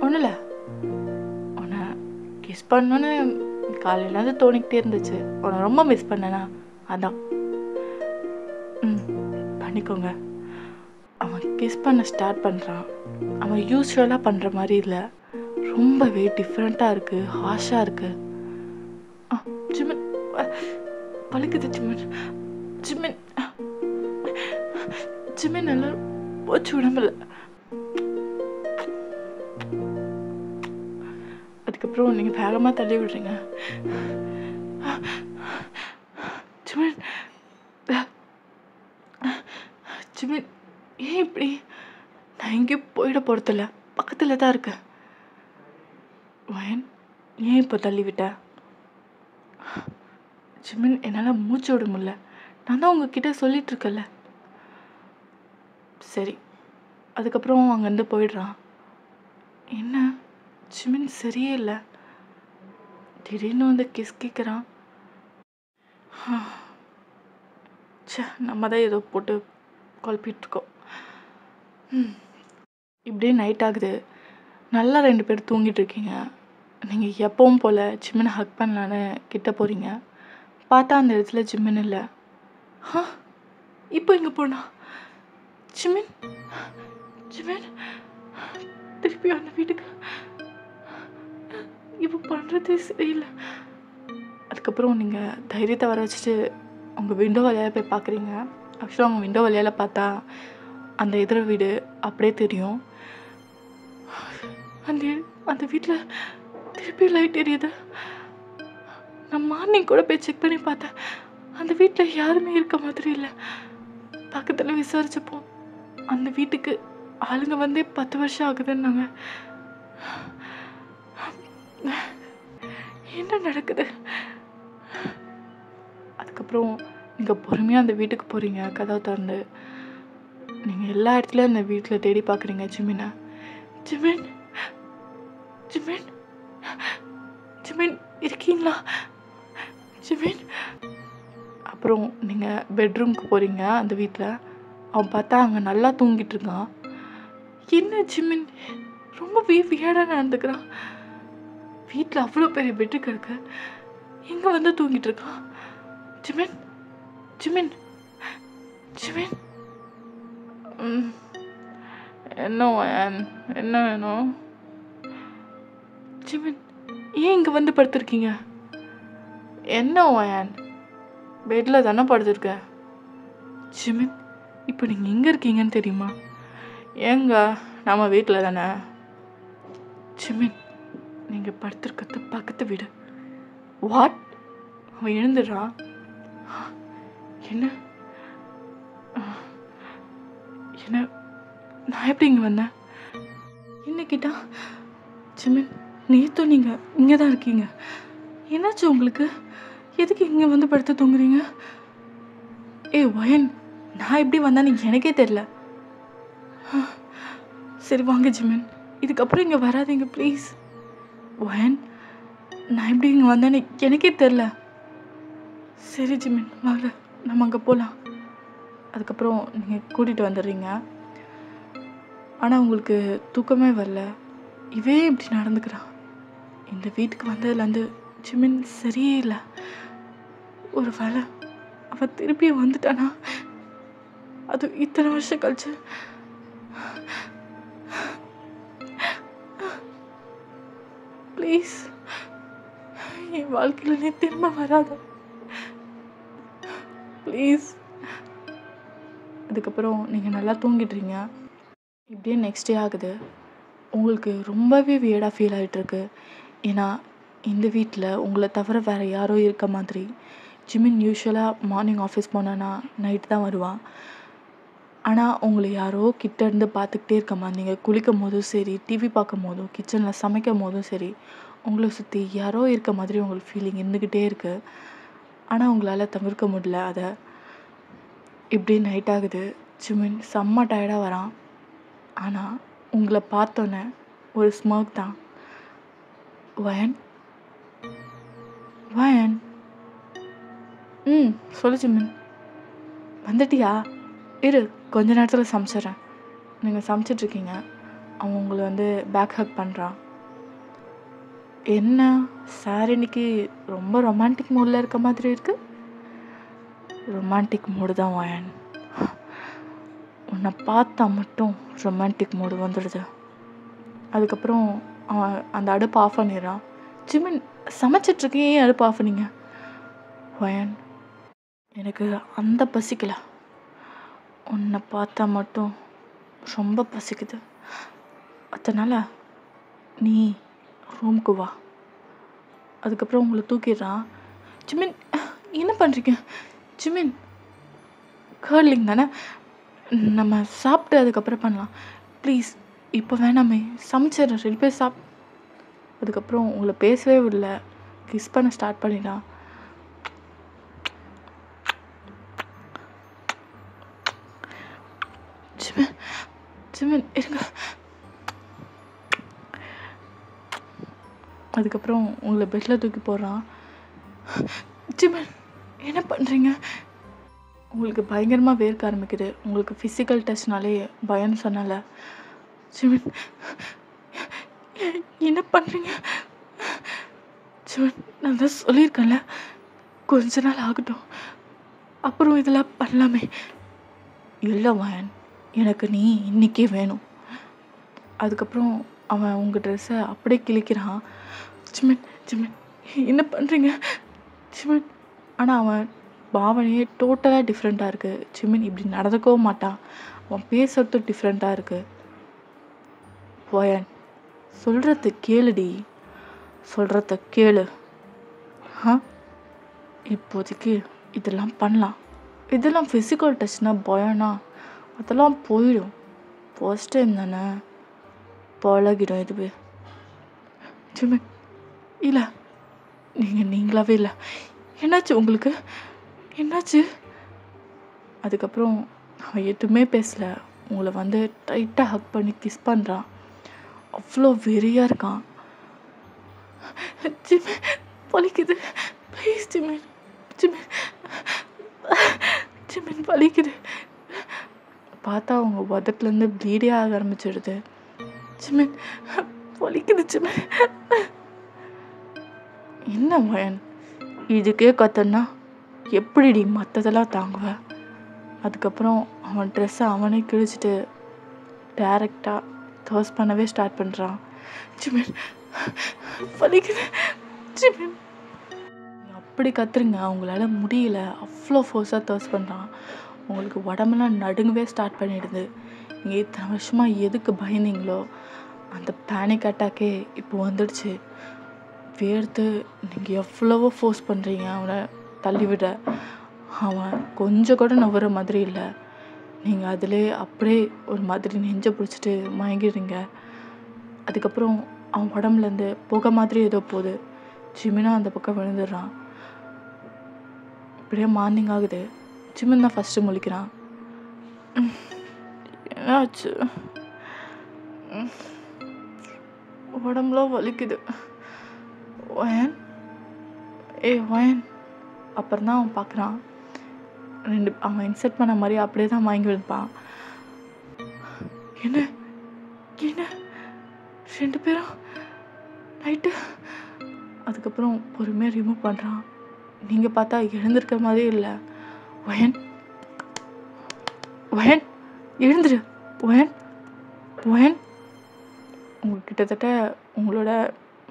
ஒன்றும் இல்லை, உன்னை கிஸ் பண்ணோன்னு காலையிலேருந்து தோணிக்கிட்டே இருந்துச்சு. உன்னை ரொம்ப மிஸ் பண்ணேனா, அதான். பண்ணிக்கோங்க. அவன் கிஸ் பண்ண ஸ்டார்ட் பண்ணுறான். அவன் யூஸ்வலாக பண்ணுற மாதிரி இல்லை, ரொம்பவே டிஃப்ரெண்ட்டாக இருக்குது, ஹாஷாக இருக்குது. ஜிமின் பழுக்குது. ஜிமின் ஜிமின் ஜிமின் நல்லா போச்சு உடம்புல. அதுக்கப்புறம் நீங்கள் வேகமாக தள்ளி விடுறீங்க. ஜிமின் ஜிமின் ஏன் இப்படி? நான் எங்கேயும் போயிட போகிறதில்ல, பக்கத்தில் தான் இருக்கேன். வயன் ஏன் இப்போ தள்ளிவிட்ட? ஜிமின் என்னால் மூச்சு விட முடியல. நான் தான் உங்ககிட்ட சொல்லிகிட்ருக்கேன்ல. சரி, அதுக்கப்புறம் அங்கேருந்து போயிடுறான். என்ன ஜிமின் சரியே இல்லை, திடீர்னு வந்து கிஸ் கேட்குறான். நம்ம தான் ஏதோ போட்டு குழப்பிகிட்ருக்கோம். இப்படியே நைட் ஆகுது. நல்லா 2 பேர் தூங்கிட்டு இருக்கீங்க. நீங்கள் எப்பவும் போல் ஜிமினை ஹக் பண்ணலான்னு கிட்ட போகிறீங்க. பார்த்தா அந்த இடத்துல ஜிமின் இல்லை. இப்போ இங்கே போனா ஜிமின் ஜிமின் திருப்பி அந்த வீட்டுக்கு இப்போ பண்ணுறதே சரியில்லை. அதுக்கப்புறம் நீங்கள் தைரியத்தை வர வச்சுட்டு உங்கள் விண்டோ வழியாக போய் பார்க்குறீங்க. ஆக்சுவலாக அவங்க விண்டோ வழியால் பார்த்தா அந்த எதிர வீடு அப்படியே தெரியும். அந்த வீட்டில் திருப்பி லைட் எரியுது. நான் மார்னிங் கூட போய் செக் பண்ணி பார்த்தேன், அந்த வீட்டில் யாருமே இருக்க மாதிரி இல்லை. பக்கத்தில் விசாரிச்சப்போ அந்த வீட்டுக்கு ஆளுங்க வந்தே 10 வருஷம் ஆகுதுன்னாங்க. என்ன நடக்குது? அதுக்கப்புறம் நீங்கள் பொறுமையாக அந்த வீட்டுக்கு போகிறீங்க. கதவை திறந்து நீங்கள் எல்லா இடத்துலையும் அந்த வீட்டில் தேடி பார்க்குறீங்க ஜிமினை. ஜிமின் ஜிமின் ஜிமின் இருக்கீங்களா ஜிமின்? அப்புறம் நீங்கள் பெட்ரூம்க்கு போகிறீங்க அந்த வீட்டில். அவன் பார்த்தா அங்கே நல்லா தூங்கிட்டு இருக்கான். என்ன ஜிமின் ரொம்ப வியர்டாக நடந்துக்கிறான்? வீட்டில் அவ்வளோ பெரிய பெட்டு கிடக்கு, எங்கே வந்து தூங்கிட்டு இருக்கான்? ஜிமின் ஜிமின் ஜிமின் என்ன என்ன வேணும்? ஜிமின் ஏன் இங்கே வந்து படுத்துருக்கீங்க? என்ன வயன், பெட்டில் தானே படுத்துருக்கேன். ஜிமின் இப்போ நீங்கள் எங்கே இருக்கீங்கன்னு தெரியுமா? ஏங்க நம்ம வீட்டில் தானே. ஜிமின் நீங்கள் படுத்துருக்கிறது பக்கத்து வீடு. வாட்? அவன் எழுந்துடுறான். என்ன என்ன நான் எப்படி இங்கே வந்தேன்? என்ன கேட்டா? ஜிமின் நேற்றும் நீங்கள் இங்கே தான் இருக்கீங்க, என்னாச்சு உங்களுக்கு? எதுக்கு இங்கே வந்து படுத்து தூங்குறீங்க? வயன் நான் எப்படி வந்தேன்னு எனக்கே தெரில. சரி வாங்க ஜிமின், இதுக்கப்புறம் இங்கே வராதீங்க ப்ளீஸ். வயன் நான் எப்படி இங்கே வந்தேன்னு எனக்கே தெரில. சரி ஜிமின் வாங்க. நம்ம அங்கே போகலாம். அதுக்கப்புறம் நீங்கள் கூட்டிகிட்டு வந்துடுறீங்க. ஆனால் உங்களுக்கு தூக்கமே வரல. இவே இப்படி நடந்துக்கிறான். இந்த வீட்டுக்கு வந்ததுலேருந்து ஜிமின் சரியே இல்லை. ஒரு வேளை அவன் திருப்பி வந்துட்டானா, அது இத்தனை வருஷம் கழிச்சு. ப்ளீஸ் என் வாழ்க்கையில் நீ திரும்ப வராத ப்ளீஸ். அதுக்கப்புறம் நீங்கள் நல்லா தூங்கிடுறீங்க. இப்படியே நெக்ஸ்ட் டே ஆகுது. உங்களுக்கு ரொம்பவே வியர்டாக ஃபீல் ஆகிட்டுருக்கு. ஏன்னா இந்த வீட்டில் உங்களை தவிர வேறு யாரோ இருக்க மாதிரி. ஜிமின் யூஸ்வலாக மார்னிங் ஆஃபீஸ் போனான்னா நைட்டு தான் வருவான். ஆனால் உங்களை யாரோ கிட்டேருந்து பார்த்துக்கிட்டே இருக்க மாதிரி, நீங்கள் குளிக்கும் போதும் சரி, டிவி பார்க்கும் போதும், கிச்சனில் சமைக்கும் போதும் சரி, உங்களை சுற்றி யாரோ இருக்க மாதிரி உங்களுக்கு ஃபீலிங் இருந்துக்கிட்டே இருக்குது. ஆனால் உங்களால் தவிர்க்க முடியல அதை. இப்படி நைட் ஆகுது. ஜிமின் செம்ம டயர்டாக வரான். ஆனால் உங்களை பார்த்தோன்னே ஒரு ஸ்மர்க் தான். வயன் வயன் சொல்லு ஜிமின். வந்துட்டியா? இரு, கொஞ்ச நேரத்தில் சமைச்சிட்றேன். நீங்கள் சமைச்சிட்ருக்கீங்க. அவன் உங்களை பேக் ஹக் பண்ணுறான். என்ன சார் இன்னைக்கு ரொம்ப ரொமான்டிக் மூடில் இருக்க மாதிரி இருக்குது? ரொமான்டிக் மூடு தான் வயன். உன்னை பார்த்தா மட்டும் ரொமான்டிக் மூடு வந்துடுது. அதுக்கப்புறம் அவன் அந்த அடுப்பு ஆஃப் பண்ணிடுறான். ஜிமின் சமைச்சிட்ருக்கேன், ஏன் அடுப்பு ஆஃப் பண்ணிங்க? வயன், எனக்கு அந்த பசிக்கல. உன்னை பார்த்தா மட்டும் ரொம்ப பசிக்குது. அதனால் நீ ரூமுக்கு வா. அதுக்கப்புறம் உங்களை தூக்கிடுறான். ஜிமின் என்ன பண்ணுறீங்க? ஜிமின் கேர்லிங் தானே, நம்ம சாப்பிட்டு அதுக்கப்புறம் பண்ணலாம். ப்ளீஸ் இப்போ வேணாமே, சமைச்சிடுறேன், 2 பேர் அதுக்கப்புறம் உங்களை பேசவே விடல. கிஸ் பண்ண ஸ்டார்ட் பண்ணிட்டான். ஜிமின் ஜிமின் இருங்க. அதுக்கப்புறம் உங்களை பெட்டில் தூக்கி போடுறான். ஜிமின் என்ன பண்ணுறீங்க? உங்களுக்கு பயங்கரமாக வேர்க்க ஆரம்பிக்குது. உங்களுக்கு ஃபிசிக்கல் டச்னாலே பயம்னு சொன்னால. ஜிமின் என்ன பண்ணுறீங்க? ஜிமின் நான் தான் சொல்லியிருக்கேன்ல, கொஞ்ச நாள் ஆகட்டும், அப்புறம் இதெல்லாம் பண்ணலாமே. இல்லை வயன், எனக்கு நீ இன்றைக்கே வேணும். அதுக்கப்புறம் அவன் உங்கள் ட்ரெஸ்ஸை அப்படியே கிழிக்கிறான். ஜிமின் ஜிமின் என்ன பண்ணுறீங்க? ஜிமின் ஆனால் அவன் பாவனையே டோட்டலாக டிஃப்ரெண்ட்டாக இருக்குது. ஜிமின் இப்படி நடந்துக்கவும் மாட்டான். அவன் பேசுறதும் டிஃப்ரெண்ட்டாக இருக்குது. வயன் சொல்கிறத கேளுடி, சொல்கிறத கேளு. இப்போதைக்கு இதெல்லாம் பண்ணலாம். இதெல்லாம் ஃபிசிக்கல் டச்னா பயம்னா அதெல்லாம் போயிடும். ஃபர்ஸ்ட் டைம் தானே, பழகிடும் இதுவே. ஜிமின் இல்லை, நீங்களாவே இல்லை. என்னாச்சு உங்களுக்கு? என்னாச்சு? அதுக்கப்புறம் அவன் எதுவுமே பேசலை. உங்களை டைட்டாக ஹக் பண்ணி கிஸ் பண்ணுறான். அவ்வளோ வெறியாக இருக்கான். ஜிமின் வலிக்குது, ப்ளீஸ் ஜிமின். ஜிமின் ஜிமின் வலிக்குது. பார்த்தா அவங்க உதட்டுலேருந்து ப்ளீடே ஆக ஆரம்பிச்சிடுது. ஜிமின் வலிக்குது ஜிமின். என்ன வயன், இதுக்கே கத்தன்னா எப்படிடி மற்றதெல்லாம் தாங்குவ? அதுக்கப்புறம் அவன் ட்ரெஸ்ஸை அவனே கிழிச்சிட்டு டேரெக்டாக தர்ஸ் பண்ணவே ஸ்டார்ட் பண்ணுறான். ஜிமின் வலிக்குது ஜிமின். அப்படி கத்துருங்க, அவங்களால முடியல. அவ்வளோ ஃபோர்ஸாக தர்ஸ் பண்ணுறான். உங்களுக்கு உடம்பெல்லாம் நடுங்கவே ஸ்டார்ட் பண்ணிடுது. நீங்கள் இத்தனை வருஷமாக எதுக்கு பயந்தீங்களோ அந்த பேனிக் அட்டாக்கே இப்போ வந்துடுச்சு. வேர்த்து நீங்கள் எவ்வளவோ ஃபோர்ஸ் பண்ணுறீங்க அவனை தள்ளிவிட. அவன் கொஞ்சம் கூட நவர மாதிரி இல்லை. நீங்கள் அதிலே அப்படியே ஒரு மாதிரி நெஞ்சை பிடிச்சிட்டு மயங்கிடுறீங்க. அதுக்கப்புறம் அவன் உடம்புலேருந்து புகை மாதிரி ஏதோ போகுது. ஜிமினும் அந்த பக்கம் விழுந்துடுறான். இப்படியே மார்னிங் ஆகுது. ஜிமின் தான் ஃபஸ்ட்டு முழிக்கிறான். என்னாச்சு? உடம்புலாம் வலிக்குது. வயன், வயன். அப்புறம் தான் அவன் பார்க்குறான். அவன் இன்சர்ட் பண்ண மாதிரி அப்படியே தான் வாங்கி விழுப்பான். என்ன என்ன 2 பேரும் நைட்டு. அதுக்கப்புறம் பொறுமையாக ரிமூவ் பண்ணுறான். நீங்கள் பார்த்தா எழுந்திருக்க மாதிரியே இல்லை. ஒயன் ஒயன் எழுந்துரு ஒயன் ஒயன். கிட்டத்தட்ட உங்களோட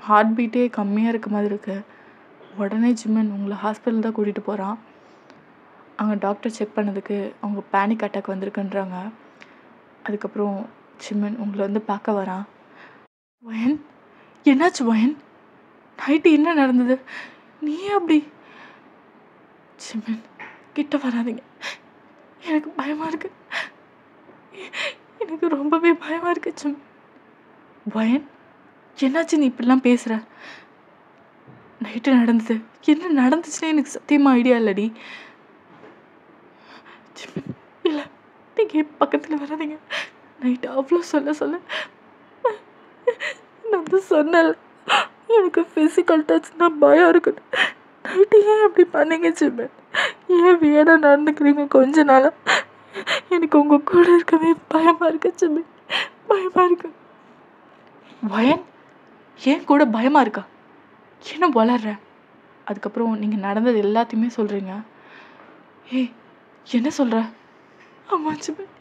ஹார்ட் பீட்டே கம்மியாக இருக்க மாதிரி இருக்குது. உடனே ஜிம்மன் உங்களை ஹாஸ்பிட்டல் தான் கூட்டிகிட்டு போகிறான். அங்கே டாக்டர் செக் பண்ணதுக்கு அவங்க பேனிக் அட்டாக் வந்திருக்குன்றாங்க. அதுக்கப்புறம் ஜிம்மன் உங்களை வந்து பார்க்க வரான். ஒயன் என்னாச்சு ஒயன்? நைட்டு என்ன நடந்தது? நீ அப்படி? ஜிம்மன் கிட்ட வராதிங்க, எனக்கு பயமாக இருக்கு, எனக்கு ரொம்பவே பயமாக இருக்கு ஜிம்மன். ஒயன் என்னாச்சு நீ இப்படிலாம் பேசுகிற? நைட்டு நடந்தது என்ன நடந்துச்சுன்னே எனக்கு சத்தியமாக ஐடியா இல்லடி. ஜிம்மன் இல்லை, நீங்கள் பக்கத்தில் வராதிங்க. நைட்டு அவ்வளோ சொல்ல நான் வந்து சொன்னல எனக்கு ஃபிசிக்கல் டச்னா பயம் இருக்குது. நைட்டு ஏன் அப்படி பண்ணீங்க ஜிம்மன்? ஏன் வியடாக நடந்துக்கிறீங்க கொஞ்ச நாளாக? எனக்கு உங்கள் கூட இருக்கவே பயமாக இருக்கு ஜிம்மன், பயமாக இருக்கு. ஒயன் ஏன் கூட பயமாக இருக்கா? என்ன வளர்ற? அதுக்கப்புறம் நீங்கள் நடந்தது எல்லாத்தையுமே சொல்கிறீங்க. ஏய் என்ன சொல்கிற? ஆமாம் ஜிம்மன்,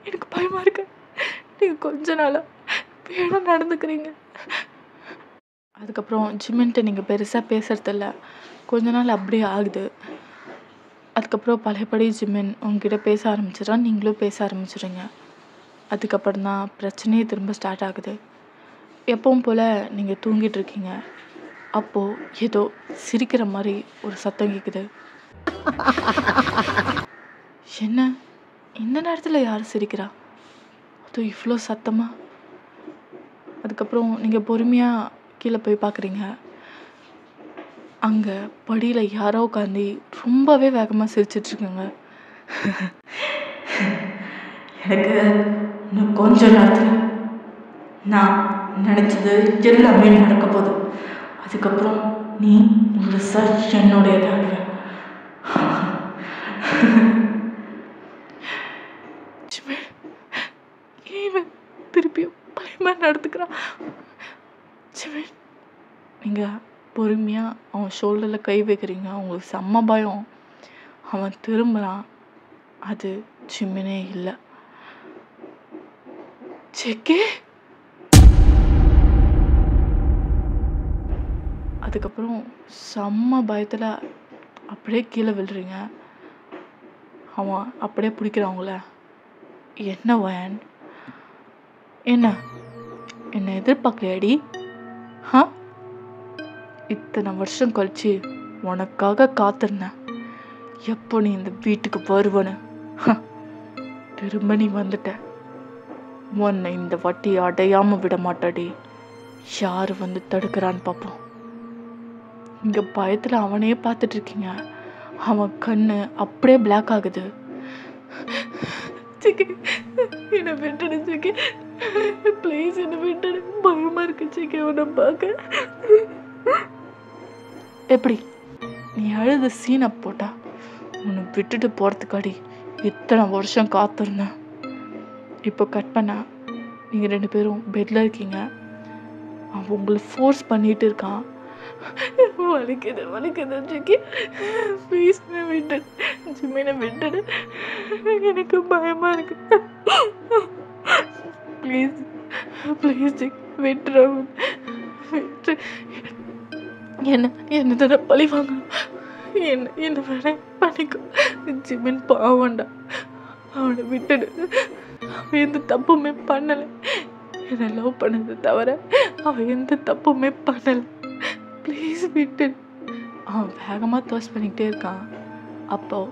எனக்கு பயமாக இருக்கு. நீங்கள் கொஞ்ச நாளாக வியடாக நடந்துக்கிறீங்க. அதுக்கப்புறம் ஜிம்மன்ட்ட நீங்கள் பெருசாக பேசுகிறதில்ல. கொஞ்ச நாள் அப்படியே ஆகுது. அதுக்கப்புறம் பழையபடி ஜிம்மன் உங்ககிட்ட பேச ஆரம்பிச்சிடுறான், நீங்களும் பேச ஆரம்பிச்சிடுறீங்க. அதுக்கப்புறம் தான் பிரச்சனையே திரும்ப ஸ்டார்ட் ஆகுது. எப்பவும் போல் நீங்கள் தூங்கிட்டு இருக்கீங்க. அப்போது ஏதோ சிரிக்கிற மாதிரி ஒரு சத்தம் கேட்குது. என்ன இந்த நேரத்தில் யார் சிரிக்கிறா? அதுவும் இவ்வளோ சத்தமாக? அதுக்கப்புறம் நீங்கள் பொறுமையாக கீழே போய் பார்க்குறீங்க. அங்கே படியில் யாரோ உட்காந்து ரொம்பவே வேகமாக சிரிச்சிட்ருக்குங்க. எனக்கு இன்னும் கொஞ்ச நேரத்தில் நான் நினச்சது எல்லாமே நடக்க போகுது. அதுக்கப்புறம் நீ ஒரு சர்ச் என்னுடையதாக திருப்பியும் பயமாக நடந்துக்கிறான். ஜிம்மன் நீங்கள் பொறுமையாக அவன் ஷோல்டரில் கை வைக்கிறீங்க. அவங்களுக்கு செம்ம பயம். அவன் திரும்புகிறான். அது ஜிம்மனே இல்லை. செக்கே. அதுக்கப்புறம் செம்ம பயத்தில் அப்படியே கீழே விழுறீங்க. அவன் அப்படியே பிடிக்கிறாங்கள. என்ன ஒயன்? என்ன எதிர்பார்க்கலையாடி? இத்தனை வருஷம் கழிச்சு உனக்காக காத்திருந்தேன். எப்போ நீ இந்த வீட்டுக்கு வருவனு திரும்ப நீ வந்துட்ட. உன்னை இந்த வட்டி அடையாம விட மாட்டாடி. யாரு வந்து தடுக்கிறான்னு பார்ப்போம். இங்க பயத்துல அவனையே பார்த்துட்டு இருக்கீங்க. அவன் கண்ணு அப்படியே பிளாக் ஆகுது. என்ன விட்டுடு சிக்கி, ப்ளீஸ் என்ன விட்டுடு, பயமா இருக்கு சிக்கி உன்னை பார்க்க. எப்படி நீ அழுது சீனை போட்டா உன்னை விட்டுட்டு போறதுக்காடி இத்தனை வருஷம் காத்திருந்தேன். இப்போ கட் பண்ணா நீங்கள் 2 பேரும் பெட்டில் இருக்கீங்க. அவன் உங்களை ஃபோர்ஸ் பண்ணிட்டு இருக்கான். வலிக்குது ஜிக்கி, ப்ளீஸ் விட்டுடு ஜிம்மினை விட்டுடு, எனக்கு பயமா இருக்கு. ப்ளீஸ் ஜிக் விட்டுரு. என்ன தானே பழி வாங்கணும். என்ன வேணா பண்ணிக்கோ. ஜிம்மின் பாவண்டா, அவனை விட்டுடு. அவன் எந்த தப்புமே பண்ணலை. என்னை லவ் பண்ணது தவிர அவன் எந்த தப்புமே பண்ணலை. ப்ளீஸ் விட்டு. அவன் வேகமாக தர்ஸ்ட் பண்ணிக்கிட்டே இருக்கான். அப்போது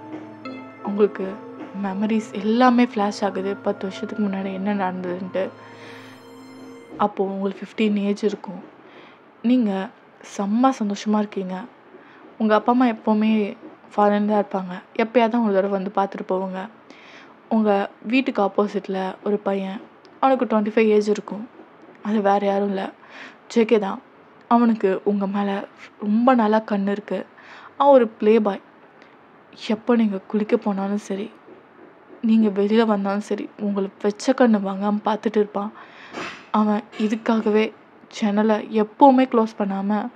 உங்களுக்கு மெமரிஸ் எல்லாமே ஃப்ளாஷ் ஆகுது. 10 வருஷத்துக்கு முன்னாடி என்ன நடந்ததுன்ட்டு. அப்போது உங்களுக்கு 15 ஏஜ் இருக்கும். நீங்கள் செம்ம சந்தோஷமாக இருக்கீங்க. உங்கள் அப்பா அம்மா எப்போவுமே ஃபாரின் தான் இருப்பாங்க. எப்போயாவது தான் ஒரு தடவை வந்து பார்த்துட்டு போவாங்க. உங்கள் வீட்டுக்கு ஆப்போசிட்டில் ஒரு பையன், அவனுக்கு 25 ஏஜ் இருக்கும். அது வேறு யாரும் இல்லை, ஜேகே தான். அவனுக்கு உங்கள் மேலே ரொம்ப நல்லா கண் இருக்குது. அவன் ஒரு ப்ளே பாய். எப்போ நீங்கள் குளிக்க போனாலும் சரி, நீங்கள் வெளியில் வந்தாலும் சரி, உங்களை வெச்ச கண்ணு வாங்காமல் பார்த்துட்டு இருப்பான். அவன் இதுக்காகவே ஜன்னலை எப்போவுமே க்ளோஸ் பண்ணாமல்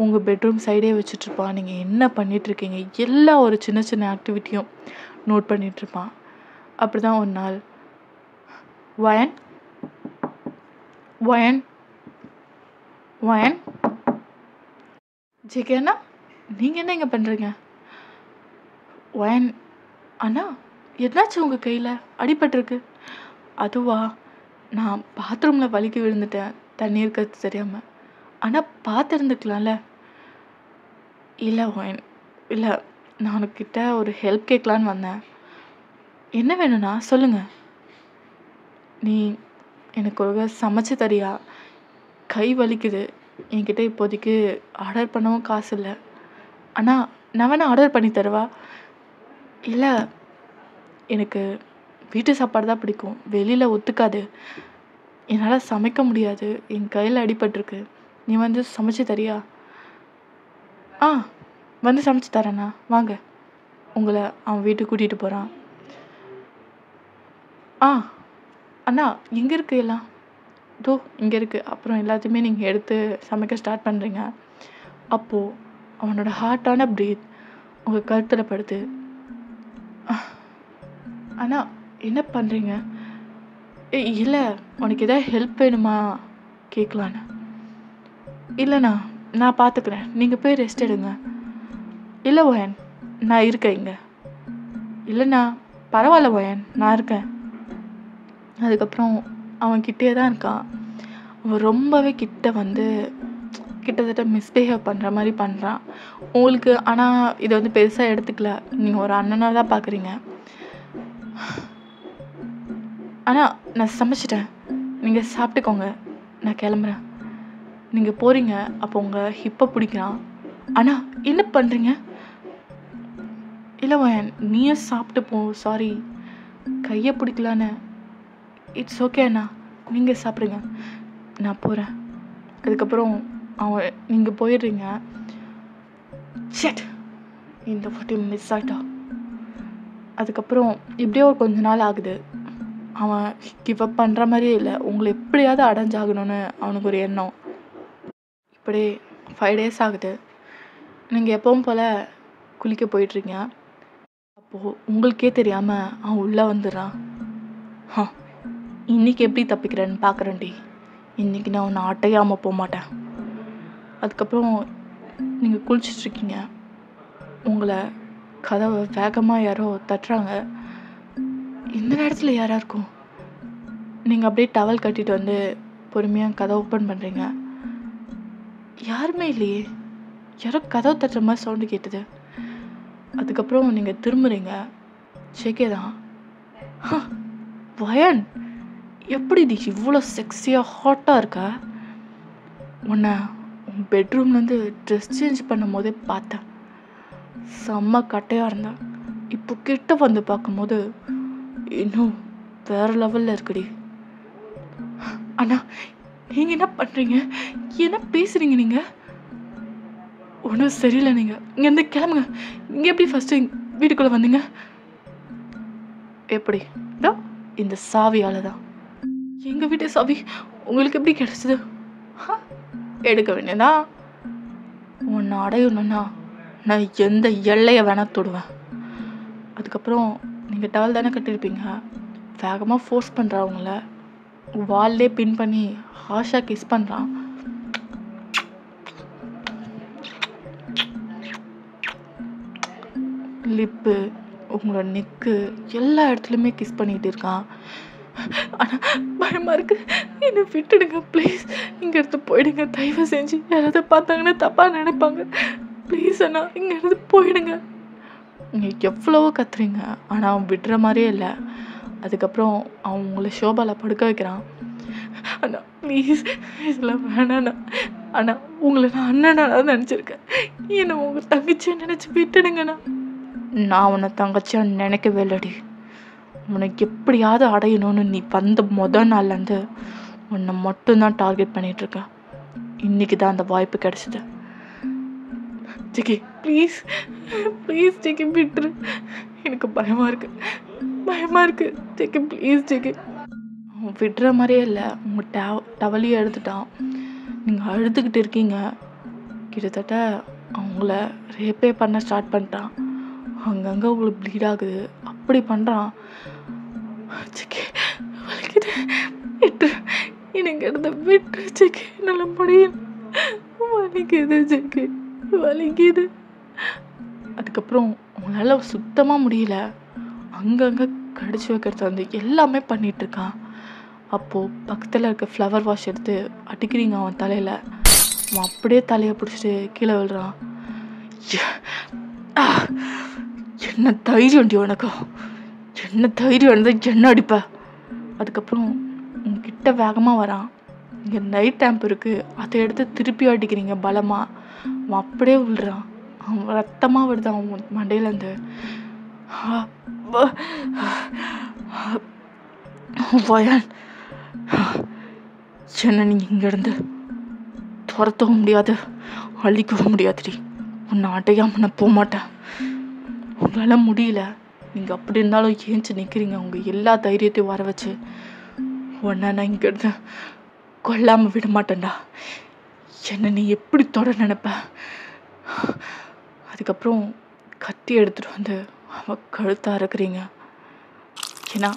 உங்கள் பெட்ரூம் சைடே வச்சுட்ருப்பான். நீங்கள் என்ன பண்ணிகிட்ருக்கீங்க எல்லா ஒரு சின்ன சின்ன ஆக்டிவிட்டியும் நோட் பண்ணிகிட்ருப்பான். அப்படி தான் ஒரு நாள், வயன் வயன் வயன் ஜேகே அண்ணா, நீங்கள் என்ன இங்கே பண்ணுறீங்க? வயன் அண்ணா, என்னாச்சு உங்கள் கையில்? அடிபட்டிருக்கு. அதுவா, நான் பாத்ரூமில் வலிக்கி விழுந்துட்டேன், தண்ணி இருக்கிறது தெரியாமல். ஆனால் பார்த்துருந்துக்கலாம்ல. இல்லை வயன், இல்லை, நான் உனக்கிட்ட ஒரு ஹெல்ப் கேட்கலான்னு வந்தேன். என்ன வேணும்ண்ணா சொல்லுங்கள். நீ எனக்கு ஒரு சமைச்சு தரியா? கை வலிக்குது, என்கிட்ட இப்போதைக்கு ஆர்டர் பண்ணவும் காசு இல்லை. அண்ணா, நான் வேணா ஆர்டர் பண்ணி தருவா? இல்லை, எனக்கு வீட்டு சாப்பாடு தான் பிடிக்கும், வெளியில் ஒத்துக்காது, என்னால் சமைக்க முடியாது, என் கையில் அடிபட்டிருக்கு, நீ வந்து சமைச்சு தரியா? ஆ, வந்து சமைச்சு தரேண்ணா, வாங்க. உங்களை அவன் வீட்டுக்கு கூட்டிகிட்டு போகிறான். ஆ அண்ணா, எங்கே இருக்குது எல்லாம்? தோ இங்கே இருக்குது. அப்புறம் எல்லாத்தையுமே நீங்கள் எடுத்து சமைக்க ஸ்டார்ட் பண்ணுறீங்க. அப்போது அவனோட ஹார்ட்டான ப்ரீத் உங்கள் கழுத்தில் படுது. அண்ணா, என்ன பண்ணுறீங்க? இல்லை, உனக்கு எதாவது ஹெல்ப் வேணுமா கேட்கலான்னு. இல்லைண்ணா, நான் பார்த்துக்கிறேன், நீங்கள் போய் ரெஸ்ட் எடுங்க. இல்லை வயன், நான் இருக்கேன் இங்கே. இல்லைண்ணா, பரவாயில்ல வயன், நான் இருக்கேன். அதுக்கப்புறம் அவன் கிட்டே தான் இருக்கான். அவன் ரொம்பவே கிட்ட வந்து கிட்டத்தட்ட மிஸ்பிஹேவ் பண்ணுற மாதிரி பண்ணுறான் உங்களுக்கு. ஆனால் இதை வந்து பெருசாக எடுத்துக்கல, நீங்கள் ஒரு அண்ணனாக தான் பார்க்குறீங்க. ஆனால் நான் சமைச்சிட்டேன், நீங்கள் சாப்பிட்டுக்கோங்க, நான் கிளம்புறேன். நீங்கள் போகிறீங்க, அப்போ உங்கள் ஹிப்பை பிடிக்கிறான். அண்ணா, என்ன பண்ணுறீங்க? இல்லை வயன், நீயே சாப்பிட்டு போ. சாரி, கையை பிடிக்கலான்னு. இட்ஸ் ஓகே அண்ணா, நீங்கள் சாப்பிடுங்க, நான் போகிறேன். அதுக்கப்புறம் அவன் நீங்கள் போயிடுறீங்க. ஷட், இந்த வாட்டி மிஸ் ஆகிட்டா. அதுக்கப்புறம் இப்படியே ஒரு கொஞ்ச நாள் ஆகுது. அவன் கிவ் அப் பண்ணுற மாதிரியே இல்லை, உங்களை எப்படியாவது அடைஞ்சாகணும்னு அவனுக்கு ஒரு எண்ணம். இப்படியே 5 days ஆகுது. நீங்கள் எப்பவும் போல் குளிக்க போயிட்டுருங்க. அப்போது உங்களுக்கே தெரியாமல் அவன் உள்ளே வந்துடுறான். இன்றைக்கி எப்படி தப்பிக்கிறேன்னு பார்க்குறேன்டி, இன்றைக்கி நான் உன்னை அட்டையாமல் போக மாட்டேன். அதுக்கப்புறம் நீங்கள் குளிச்சிட்ருக்கீங்க, உங்களை கதவை வேகமாக யாரோ தட்டுறாங்க. இந்த நேரத்தில் யாராக இருக்கும்? நீங்கள் அப்படியே டவல் கட்டிட்டு வந்து பொறுமையாக கதவை ஓப்பன் பண்ணுறீங்க. யாருமே இல்லையே, யாரோ கதவை தட்டுற மாதிரி சவுண்டு கேட்டுது. அதுக்கப்புறம் நீங்கள் திரும்புறீங்க, ஜேகே தான். வயன், எப்படி நீ இவ்வளோ செக்ஸியாக ஹாட்டாக இருக்க? உன்னை உன் பெட்ரூம்லேருந்து ட்ரெஸ் சேஞ்ச் பண்ணும் போதே பார்த்தேன், செம்ம கட்டையாக இருந்தேன். இப்போ கிட்ட வந்து பார்க்கும்போது இன்னும் வேறு லெவலில் இருக்குடி. அண்ணா, நீங்கள் என்ன பண்ணுறீங்க? என்ன பேசுகிறீங்க நீங்கள்? ஒன்றும் சரியில்லை. நீங்கள் இங்கேருந்து கிளம்புங்க. நீங்கள் எப்படி ஃபஸ்ட்டு வீட்டுக்குள்ளே வந்தீங்க? எப்படி? இந்த சாவியால் தான். எங்கள் வீட்டு சாவி உங்களுக்கு எப்படி கிடச்சிது? எடுக்க வேண்டியதா? உன்னை அடையணும்னா நான் எந்த எல்லையை வேணால் தொடுவேன். அதுக்கப்புறம் நீங்கள் டவல் தானே கட்டியிருப்பீங்க, வேகமாக ஃபோர்ஸ் பண்ணுறவங்கள வால்லே பின் பண்ணி ஹாஷாக கிஸ் பண்ணுறான். லிப்பு, உங்களோட நெக்கு, எல்லா இடத்துலையுமே கிஸ் பண்ணிகிட்டு இருக்கான். ஆனால் பயமாக இருக்குது, என்னை விட்டுடுங்க ப்ளீஸ், இங்கே இருந்து போயிடுங்க, தயவு செஞ்சு. யாராவது பார்த்தாங்கன்னா தப்பாக நினைப்பாங்க, ப்ளீஸ் அண்ணா, இங்கே இருந்து போயிடுங்க. நீங்கள் எவ்வளவோ கத்துறீங்க, ஆனால் அவன் விடுற மாதிரியே இல்லை. அதுக்கப்புறம் அவன் உங்களை ஷோபாவில் படுக்க வைக்கிறான். அண்ணா ப்ளீஸ், இதெல்லாம் வேணாண்ணா. ஆனால் உங்களை நான் அண்ணனாக தான் நினச்சிருக்கேன், என்னை உங்கள் தங்கச்சியை நினச்சி விட்டுடுங்கண்ணா. நான் உன்னை தங்கச்சியாக நினைக்கவே இல்லடி. உனக்கு எப்படியாவது அடையணும்னு நீ வந்த முதல் நாள்லேருந்து உன்னை மட்டும்தான் டார்கெட் பண்ணிகிட்ருக்கேன். இன்றைக்கி தான் அந்த வாய்ப்பு கிடச்சிது. ஜேகே ப்ளீஸ் ப்ளீஸ் ஜேகே விட்டுரு. எனக்கு பயமாக இருக்கு ஜேகே, ப்ளீஸ் ஜேகே. அவன் விடுற மாதிரியே இல்லை. உங்கள் டவலையும் எடுத்துட்டான். நீங்கள் அழுதுகிட்டு இருக்கீங்க. கிட்டத்தட்ட அவங்கள ரேப்பே பண்ண ஸ்டார்ட் பண்ணிட்டான். அங்கங்கே உங்களுக்கு ப்ளீட் ஆகுது. அப்படி பண்ணுறான். ஜேகே வலிக்குது, விட்டுரு. எனக்கு எடுத்த விட்டுரு ஜேகே, என்னால் முடியும். வலிக்குது ஜேகே, வலிக்குது. அதுக்கப்புறம் உங்களால் சுத்தமாக முடியல. அங்கங்கே கடிச்சு வைக்கிறது வந்து எல்லாமே பண்ணிகிட்ருக்கான். அப்போது பக்கத்தில் இருக்க ஃப்ளவர் வாஷ் எடுத்து அடிக்கிறீங்க அவன் தலையில். அவன் அப்படியே தலையை பிடிச்சிட்டு கீழே விழுறான். என்ன தைரியம் உனக்கு? என்ன தைரியம் இருந்தால் என்ன அடிப்ப? அதுக்கப்புறம் உங்ககிட்ட வேகமாக வரான். இங்கே நைட் டேம்ப் இருக்குது, அதை எடுத்து திருப்பி அடிக்கிறீங்க பலமாக. அவன் அப்படியே விழுறான். அவன் ரத்தமாக வருது அவன் மண்டையிலேருந்து. வயன், என்ன நீங்கள் இங்கேருந்து துரத்தவும் முடியாது, அழிக்கவும் முடியாதுடி. உன்னை அடையாமல் நான் போக மாட்டேன். உங்களால் முடியல. நீங்கள் அப்படி இருந்தாலும் ஏஞ்சி நிற்கிறீங்க உங்கள் எல்லா தைரியத்தையும் வர வச்சு. உன்னை நான் இங்கேருந்து கொல்லாமல் விட மாட்டேன்டா. என்னை நீ எப்படி தொட நினைப்ப? அதுக்கப்புறம் கத்தி எடுத்துகிட்டு வந்து அவன் கழுத்தை அறுக்கிறீங்க. ஏன்னா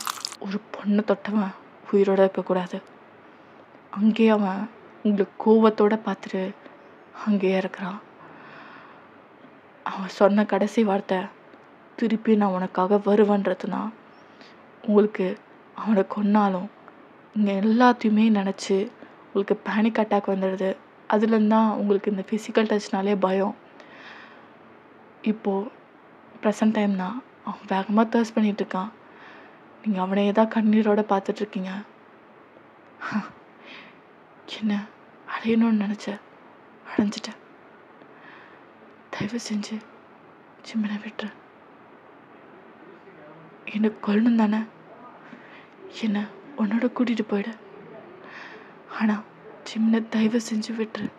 ஒரு பொண்ணை தொட்டவன் உயிரோடு இருக்கக்கூடாது. அங்கேயே அவன் உங்களுக்கு கோவத்தோடு பார்த்துட்டு அங்கேயே இருக்கிறான். அவன் சொன்ன கடைசி வார்த்தை, திருப்பி நான் உனக்காக வருவேன்றதுனா, உங்களுக்கு அவனை கொன்னாலும் இங்கே எல்லாத்தையுமே நினச்சி உங்களுக்கு பேனிக் அட்டாக் வந்துடுது. அதுலேருந்து தான் உங்களுக்கு இந்த ஃபிசிக்கல் டச்னாலே பயம். இப்போது ப்ரெசன்ட் டைம் தான் அவன் வேகமாக தர்ஸ் பண்ணிகிட்ருக்கான். நீங்கள் அவனையே தான் கண்ணீரோடு பார்த்துட்ருக்கீங்க. என்ன அடையணும்னு நினச்சேன், அடைஞ்சிட்டேன். தயவு செஞ்சு ஜிம்மனை விட்டுரு. என்னை கொல்லணும் தானே, என்னை உன்னோட கூட்டிகிட்டு போயிடு. ஆனால் ஜிம்மனை தயவு செஞ்சு விட்டுரு.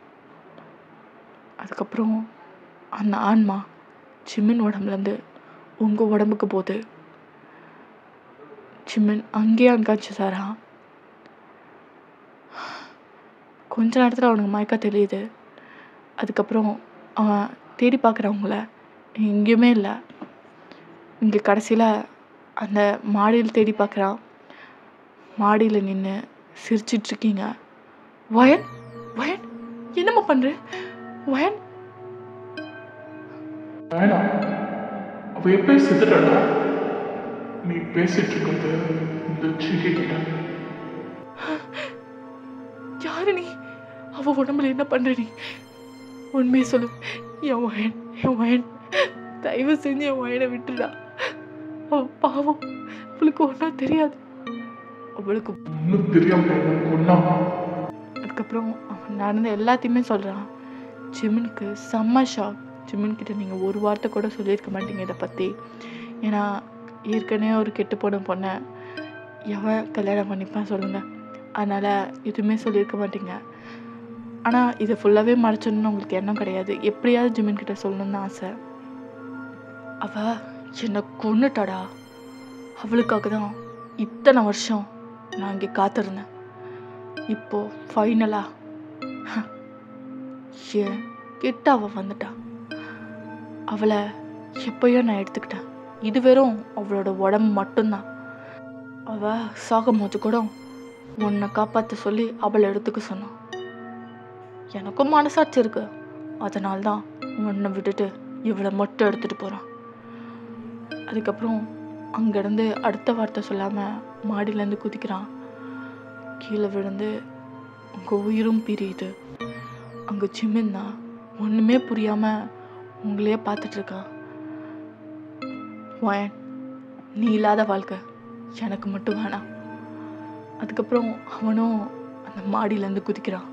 அதுக்கப்புறம் அந்த ஆன்மா ஜிம்மின் உடம்புலேருந்து உங்கள் உடம்புக்கு போகுது. ஜிம்மன் அங்கேயே அன்கான்ஷியஸ் ஆகிறான். கொஞ்ச நேரத்தில் அவனுக்கு மயக்கம் தெரியுது. அதுக்கப்புறம் அவன் தேடி பார்க்குறவங்கள எங்கேயுமே இல்லை. இங்கே கடைசியில் அந்த மாடியில் தேடி பார்க்குறான். மாடியில் நின்று சிரிச்சிட்ருக்கீங்க. வயன், வயன் என்னம்மா பண்ணுற? வயன், அவ எப்படி செத்துட்டாடா? நீ பேசிட்டு இருக்கிறது இந்த ஜேகே கிட்ட. யாரு நீ? அவ உடம்புல என்ன பண்ற நீ? உண்மையை சொல்லு. என் வயன் தயவு செஞ்சு என் வயனை விட்டுடா. அவ பாவம், அவளுக்கு ஒன்றும் தெரியாது. அவளுக்கு ஒன்றும் தெரியாம கொன்னாமா? அதுக்கப்புறம் அவன் நடந்த எல்லாத்தையுமே சொல்கிறான். ஜிமினுக்கு செம்ம ஷாக். ஜிமின்கிட்ட நீங்கள் ஒரு வார்த்தை கூட சொல்லியிருக்க மாட்டீங்க இதை பற்றி. ஏன்னா ஏற்கனவே ஒரு கெட்டு போன பொண்ணை எவன் கல்யாணம் பண்ணிப்பான் சொல்லுங்கள். அதனால் எதுவுமே சொல்லியிருக்க மாட்டீங்க. ஆனால் இதை ஃபுல்லாகவே மறைச்சணுன்னு உங்களுக்கு எண்ணம் கிடையாது. எப்படியாவது ஜிமின்கிட்ட சொல்லணும்னு ஆசை. அவள் என்னை கொன்னுட்டாடா. அவளுக்காக தான் இத்தனை வருஷம் நான் இங்கே காத்திருந்தேன். இப்போது ஃபைனலாக ஏன் கிட்ட அவள் வந்துட்டான். அவளை எப்பயோ நான் எடுத்துக்கிட்டேன். இது வெறும் அவளோட உடம்பு மட்டும்தான். அவள் சாகும்போது கூட உன்னை காப்பாற்ற சொல்லி அவளை எடுத்துக்க சொன்னான். எனக்கும் மனசாட்சி இருக்கு. அதனால்தான் உன்னை விட்டுட்டு இவளை மட்டும் எடுத்துகிட்டு போகிறான். அதுக்கப்புறம் அங்கேருந்து அடுத்த வார்த்தை சொல்லாமல் மாடியிலேருந்து குதிக்கிறான். கீழே விழுந்து உங்கள் உயிரும் பிரியுது. அங்கே ஜிமின் தான் ஒன்றுமே புரியாமல் உங்களையே பார்த்துட்ருக்கான். வயன், நீ இல்லாத வாழ்க்கை எனக்கு மட்டும் வேணாம். அதுக்கப்புறம் அவனும் அந்த மாடியிலேருந்து குதிக்கிறான்.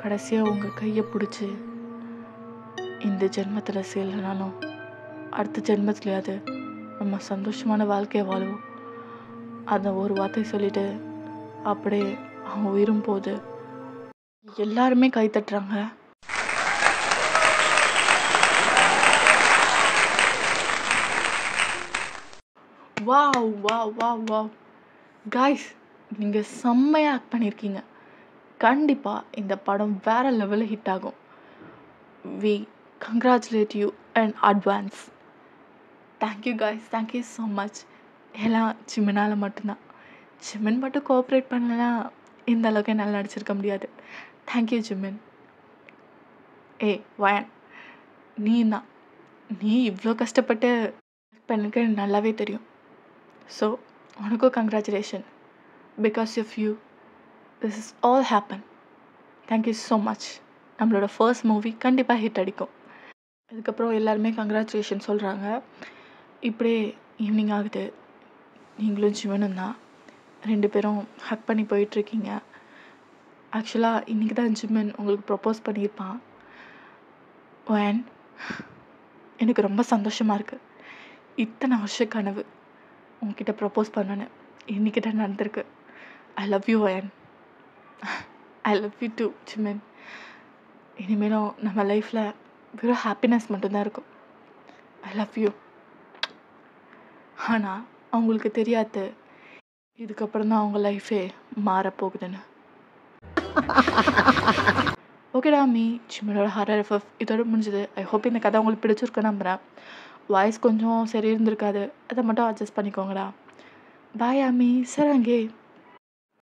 கடைசியாக உங்கள் கையை பிடிச்சி, இந்த ஜென்மத்தில் செய்யலைனாலும் அடுத்த ஜென்மத்துலையாவது நம்ம சந்தோஷமான வாழ்க்கையை வாழுவோம். அந்த ஒரு வார்த்தை சொல்லிவிட்டு அப்படியே அவன் உயிரும் போகுது. எல்லாருமே கை தட்டுறாங்க. Wow wow wow wow guys, நீங்கள் செம்மையாக ஆக்ட் பண்ணியிருக்கீங்க. கண்டிப்பாக இந்த படம் வேறு லெவலில் ஹிட் ஆகும். We congratulate you and advance. Thank you guys, thank you so much. எல்லாம் ஜிமினால் மட்டும்தான். ஜிமின் மட்டும் கோஆப்ரேட் பண்ணலன்னா இந்த அளவுக்கு என்னால் நடிச்சிருக்க முடியாது. Thank you Jimin. வயன், நீ இவ்வளோ கஷ்டப்பட்டு பண்ணிருக்க எனக்கு நல்லாவே தெரியும். ஸோ உனக்கும் congratulation. Because of you this is all happen. Thank you so much. நம்மளோட ஃபர்ஸ்ட் மூவி கண்டிப்பாக ஹிட் அடிக்கும். அதுக்கப்புறம் எல்லாருமே கங்க்ராச்சுலேஷன் சொல்கிறாங்க. இப்படியே ஈவினிங் ஆகுது. நீங்களும் ஜிவனும் தான் 2 பேரும் ஹக் பண்ணி போயிட்டுருக்கீங்க. ஆக்சுவலாக இன்றைக்கி தான் ஜிமின் உங்களுக்கு ப்ரப்போஸ் பண்ணியிருப்பான். வயன், எனக்கு ரொம்ப சந்தோஷமாக இருக்குது. இத்தனை வருஷ கனவு உங்ககிட்ட ப்ரப்போஸ் பண்ணேன்னு இன்னைக்கிட்ட நடந்திருக்கு. ஐ லவ் யூ வயன். I love you too Jimin. இனிமேலும் நம்ம லைஃப்பில் வெறும் ஹாப்பினஸ் மட்டும்தான் இருக்கும். I love you. ஆனால் அவங்களுக்கு தெரியாது இதுக்கப்புறம் தான் அவங்க லைஃபே மாறப்போகுதுன்னு. ஓகேடா மீ, ஜிமினோட ஹாரர் எஃப்எஃப் இதோட முடிஞ்சது. ஐ ஹோப் இந்த கதை உங்களுக்கு பிடிச்சிருக்குன்னு நம்புகிறேன். வாய்ஸ் கொஞ்சம் சரி இருந்திருக்காது, அதை மட்டும் அட்ஜஸ்ட் பண்ணிக்கோங்கடா. பாய் ஆமி, சராங்கே.